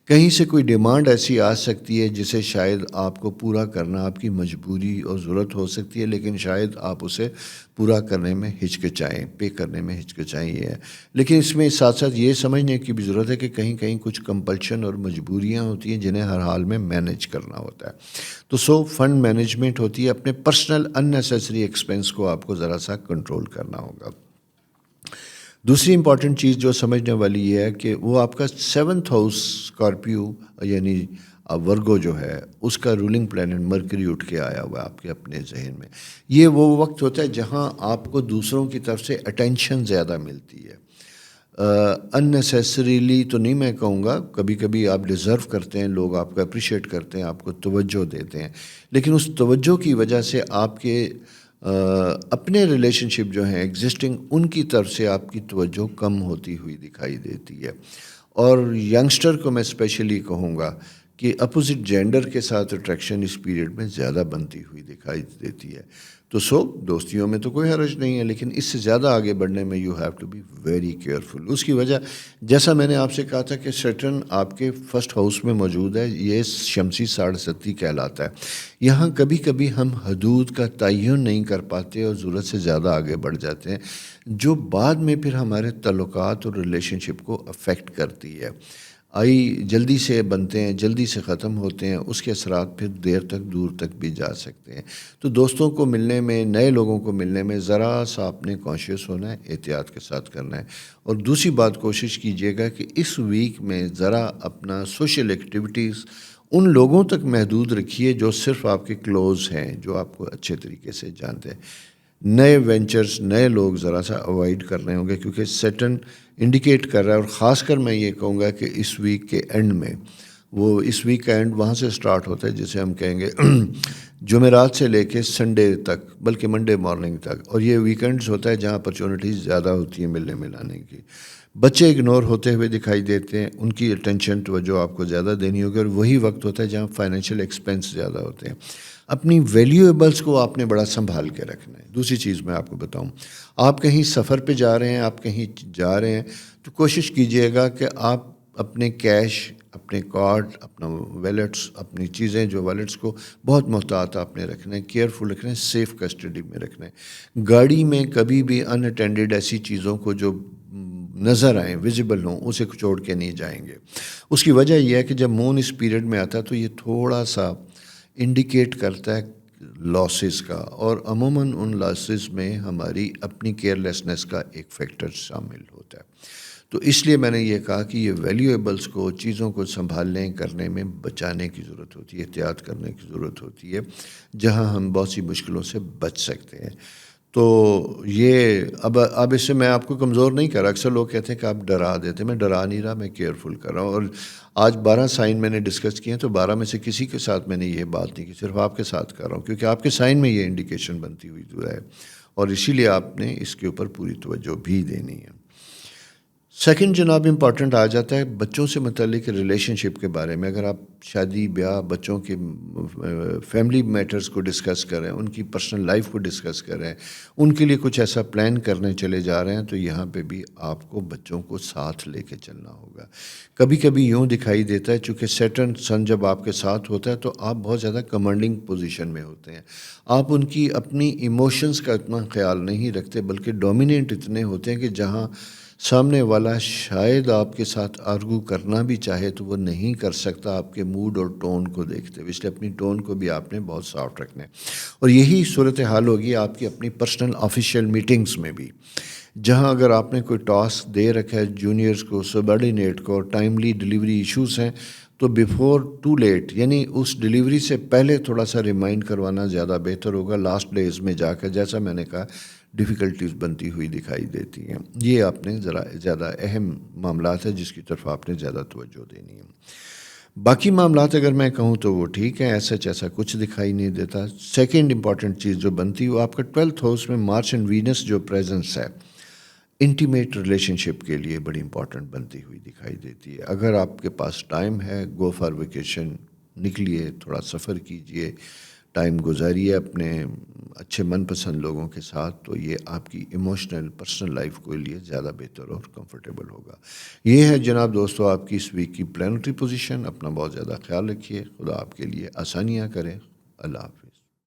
کہیں سے کوئی ڈیمانڈ ایسی آ سکتی ہے جسے شاید آپ کو پورا کرنا آپ کی مجبوری اور ضرورت ہو سکتی ہے، لیکن شاید آپ اسے پورا کرنے میں ہچکچائیں، پے کرنے میں ہچکچائیں. یہ ہے، لیکن اس میں ساتھ ساتھ یہ سمجھنے کی بھی ضرورت ہے کہ کہیں کہیں کچھ کمپلشن اور مجبوریاں ہوتی ہیں جنہیں ہر حال میں مینیج کرنا ہوتا ہے. تو فنڈ مینجمنٹ ہوتی ہے، اپنے پرسنل ان نیسیسری ایکسپینس کو آپ کو ذرا سا کنٹرول کرنا ہوگا. دوسری امپورٹنٹ چیز جو سمجھنے والی یہ ہے کہ وہ آپ کا 7th ہاؤس اسکارپیو یعنی ورگو جو ہے، اس کا رولنگ پلانٹ مرکری اٹھ کے آیا ہوا ہے آپ کے اپنے ذہن میں. یہ وہ وقت ہوتا ہے جہاں آپ کو دوسروں کی طرف سے اٹینشن زیادہ ملتی ہے. ان نیسیسریلی تو نہیں میں کہوں گا، کبھی کبھی آپ ڈیزرو کرتے ہیں، لوگ آپ کو اپریشیٹ کرتے ہیں، آپ کو توجہ دیتے ہیں، لیکن اس توجہ کی وجہ سے آپ کے اپنے ریلیشن شپ جو ہیں ایگزسٹنگ، ان کی طرف سے آپ کی توجہ کم ہوتی ہوئی دکھائی دیتی ہے. اور ینگسٹر کو میں اسپیشلی کہوں گا کہ اپوزٹ جینڈر کے ساتھ اٹریکشن اس پیریڈ میں زیادہ بنتی ہوئی دکھائی دیتی ہے. تو دوستیوں میں تو کوئی حرج نہیں ہے، لیکن اس سے زیادہ آگے بڑھنے میں you have to be very careful. اس کی وجہ جیسا میں نے آپ سے کہا تھا کہ سیٹرن آپ کے 1st ہاؤس میں موجود ہے، یہ شمسی 7.5 کہلاتا ہے. یہاں کبھی کبھی ہم حدود کا تعین نہیں کر پاتے اور ضرورت سے زیادہ آگے بڑھ جاتے ہیں، جو بعد میں پھر ہمارے تعلقات اور ریلیشن شپ کو افیکٹ کرتی ہے. جلدی سے بنتے ہیں، جلدی سے ختم ہوتے ہیں، اس کے اثرات پھر دیر تک، دور تک بھی جا سکتے ہیں. تو دوستوں کو ملنے میں، نئے لوگوں کو ملنے میں ذرا سا آپ نے کانشیس ہونا ہے، احتیاط کے ساتھ کرنا ہے. اور دوسری بات کوشش کیجیے گا کہ اس ویک میں ذرا اپنا سوشل ایکٹیویٹیز ان لوگوں تک محدود رکھیے جو صرف آپ کے کلوز ہیں، جو آپ کو اچھے طریقے سے جانتے ہیں. نئے وینچرز، نئے لوگ ذرا سا اوائڈ کر رہے ہوں گے، کیونکہ سیٹرن انڈیکیٹ کر رہا ہے. اور خاص کر میں یہ کہوں گا کہ اس ویک کے اینڈ میں، وہ اس ویک کا اینڈ وہاں سے سٹارٹ ہوتا ہے جسے ہم کہیں گے جمعرات سے لے کے سنڈے تک، بلکہ منڈے مارننگ تک. اور یہ ویکینڈز ہوتا ہے جہاں اپرچونیٹیز زیادہ ہوتی ہیں ملنے ملانے کی. بچے اگنور ہوتے ہوئے دکھائی دیتے ہیں، ان کی اٹینشن توجہ آپ کو زیادہ دینی ہوگی. اور وہی وقت ہوتا ہے جہاں فائنینشیل ایکسپینس زیادہ ہوتے ہیں. اپنی ویلیویبلس کو آپ نے بڑا سنبھال کے رکھنا ہے. دوسری چیز میں آپ کو بتاؤں، آپ کہیں سفر پہ جا رہے ہیں، آپ کہیں جا رہے ہیں تو کوشش کیجئے گا کہ آپ اپنے کیش، اپنے کارڈ، اپنا ویلٹس، اپنی چیزیں جو ویلٹس کو بہت محتاط آپ نے رکھنا ہے، کیئرفل رکھنا ہے، سیف کسٹڈی میں رکھنا ہے. گاڑی میں کبھی بھی ان اٹینڈیڈ ایسی چیزوں کو جو نظر آئیں، ویزیبل ہوں، اسے چھوڑ کے نہیں جائیں گے. اس کی وجہ یہ ہے کہ جب مون اس پیریڈ میں آتا ہے تو یہ تھوڑا سا انڈیکیٹ کرتا ہے لاسز کا، اور عموماً ان لاسز میں ہماری اپنی کیئرلیسنس کا ایک فیکٹر شامل ہوتا ہے. تو اس لیے میں نے یہ کہا کہ یہ ویلیویبلس کو، چیزوں کو سنبھالنے کرنے میں بچانے کی ضرورت ہوتی ہے، احتیاط کرنے کی ضرورت ہوتی ہے، جہاں ہم بہت سی مشکلوں سے بچ سکتے ہیں. تو یہ اب اس سے میں آپ کو کمزور نہیں کر رہا. اکثر لوگ کہتے ہیں کہ آپ ڈرا دیتے، میں ڈرا نہیں رہا، میں کیئرفل کر رہا ہوں. اور آج 12 سائن میں نے ڈسکس کیے ہیں، تو 12 میں سے کسی کے ساتھ میں نے یہ بات نہیں کی، صرف آپ کے ساتھ کر رہا ہوں، کیونکہ آپ کے سائن میں یہ انڈیکیشن بنتی ہوئی ہے، اور اسی لیے آپ نے اس کے اوپر پوری توجہ بھی دینی ہے. سیکنڈ جناب امپورٹنٹ آ جاتا ہے بچوں سے متعلق ریلیشن شپ کے بارے میں. اگر آپ شادی بیاہ، بچوں کے فیملی میٹرز کو ڈسکس کر رہے ہیں، ان کی پرسنل لائف کو ڈسکس کر رہے ہیں، ان کے لیے کچھ ایسا پلان کرنے چلے جا رہے ہیں، تو یہاں پہ بھی آپ کو بچوں کو ساتھ لے کے چلنا ہوگا. کبھی کبھی یوں دکھائی دیتا ہے، چونکہ سیٹرن سن جب آپ کے ساتھ ہوتا ہے تو آپ بہت زیادہ کمانڈنگ پوزیشن میں ہوتے ہیں. آپ ان کی اپنی ایموشنز کا اتنا خیال نہیں رکھتے، بلکہ ڈومیننٹ اتنے ہوتے ہیں کہ جہاں سامنے والا شاید آپ کے ساتھ آرگو کرنا بھی چاہے تو وہ نہیں کر سکتا، آپ کے موڈ اور ٹون کو دیکھتے ہوئے. اس لیے اپنی ٹون کو بھی آپ نے بہت سافٹ رکھنا ہے. اور یہی صورتحال ہوگی آپ کی اپنی پرسنل آفیشیل میٹنگز میں بھی، جہاں اگر آپ نے کوئی ٹاسک دے رکھا ہے جونیئرز کو، سبارڈینیٹ کو، ٹائملی ڈلیوری ایشوز ہیں، تو بیفور ٹو لیٹ، یعنی اس ڈلیوری سے پہلے تھوڑا سا ریمائنڈ کروانا زیادہ بہتر ہوگا. لاسٹ ڈیز میں جا کر، جیسا میں نے کہا، ڈیفیکلٹیز بنتی ہوئی دکھائی دیتی ہیں. یہ آپ نے ذرا زیادہ اہم معاملات ہیں جس کی طرف آپ نے زیادہ توجہ دینی ہے. باقی معاملات اگر میں کہوں تو وہ ٹھیک ہے، ایسا کچھ دکھائی نہیں دیتا. سیکنڈ امپورٹنٹ چیز جو بنتی ہے وہ آپ کا 12th ہاؤس میں مارس اینڈ وینس جو پریزنس ہے، انٹیمیٹ ریلیشن شپ کے لیے بڑی امپورٹنٹ بنتی ہوئی دکھائی دیتی ہے. اگر آپ کے پاس ٹائم ہے، گو فار ویکیشن، نکلیے، تھوڑا سفر کیجئے، ٹائم گزاریے اپنے اچھے من پسند لوگوں کے ساتھ، تو یہ آپ کی ایموشنل پرسنل لائف کے لیے زیادہ بہتر اور کمفرٹیبل ہوگا. یہ ہے جناب دوستو آپ کی اس ویک کی پلانٹری پوزیشن. اپنا بہت زیادہ خیال رکھیے، خدا آپ کے لیے آسانیاں کرے. اللہ حافظ.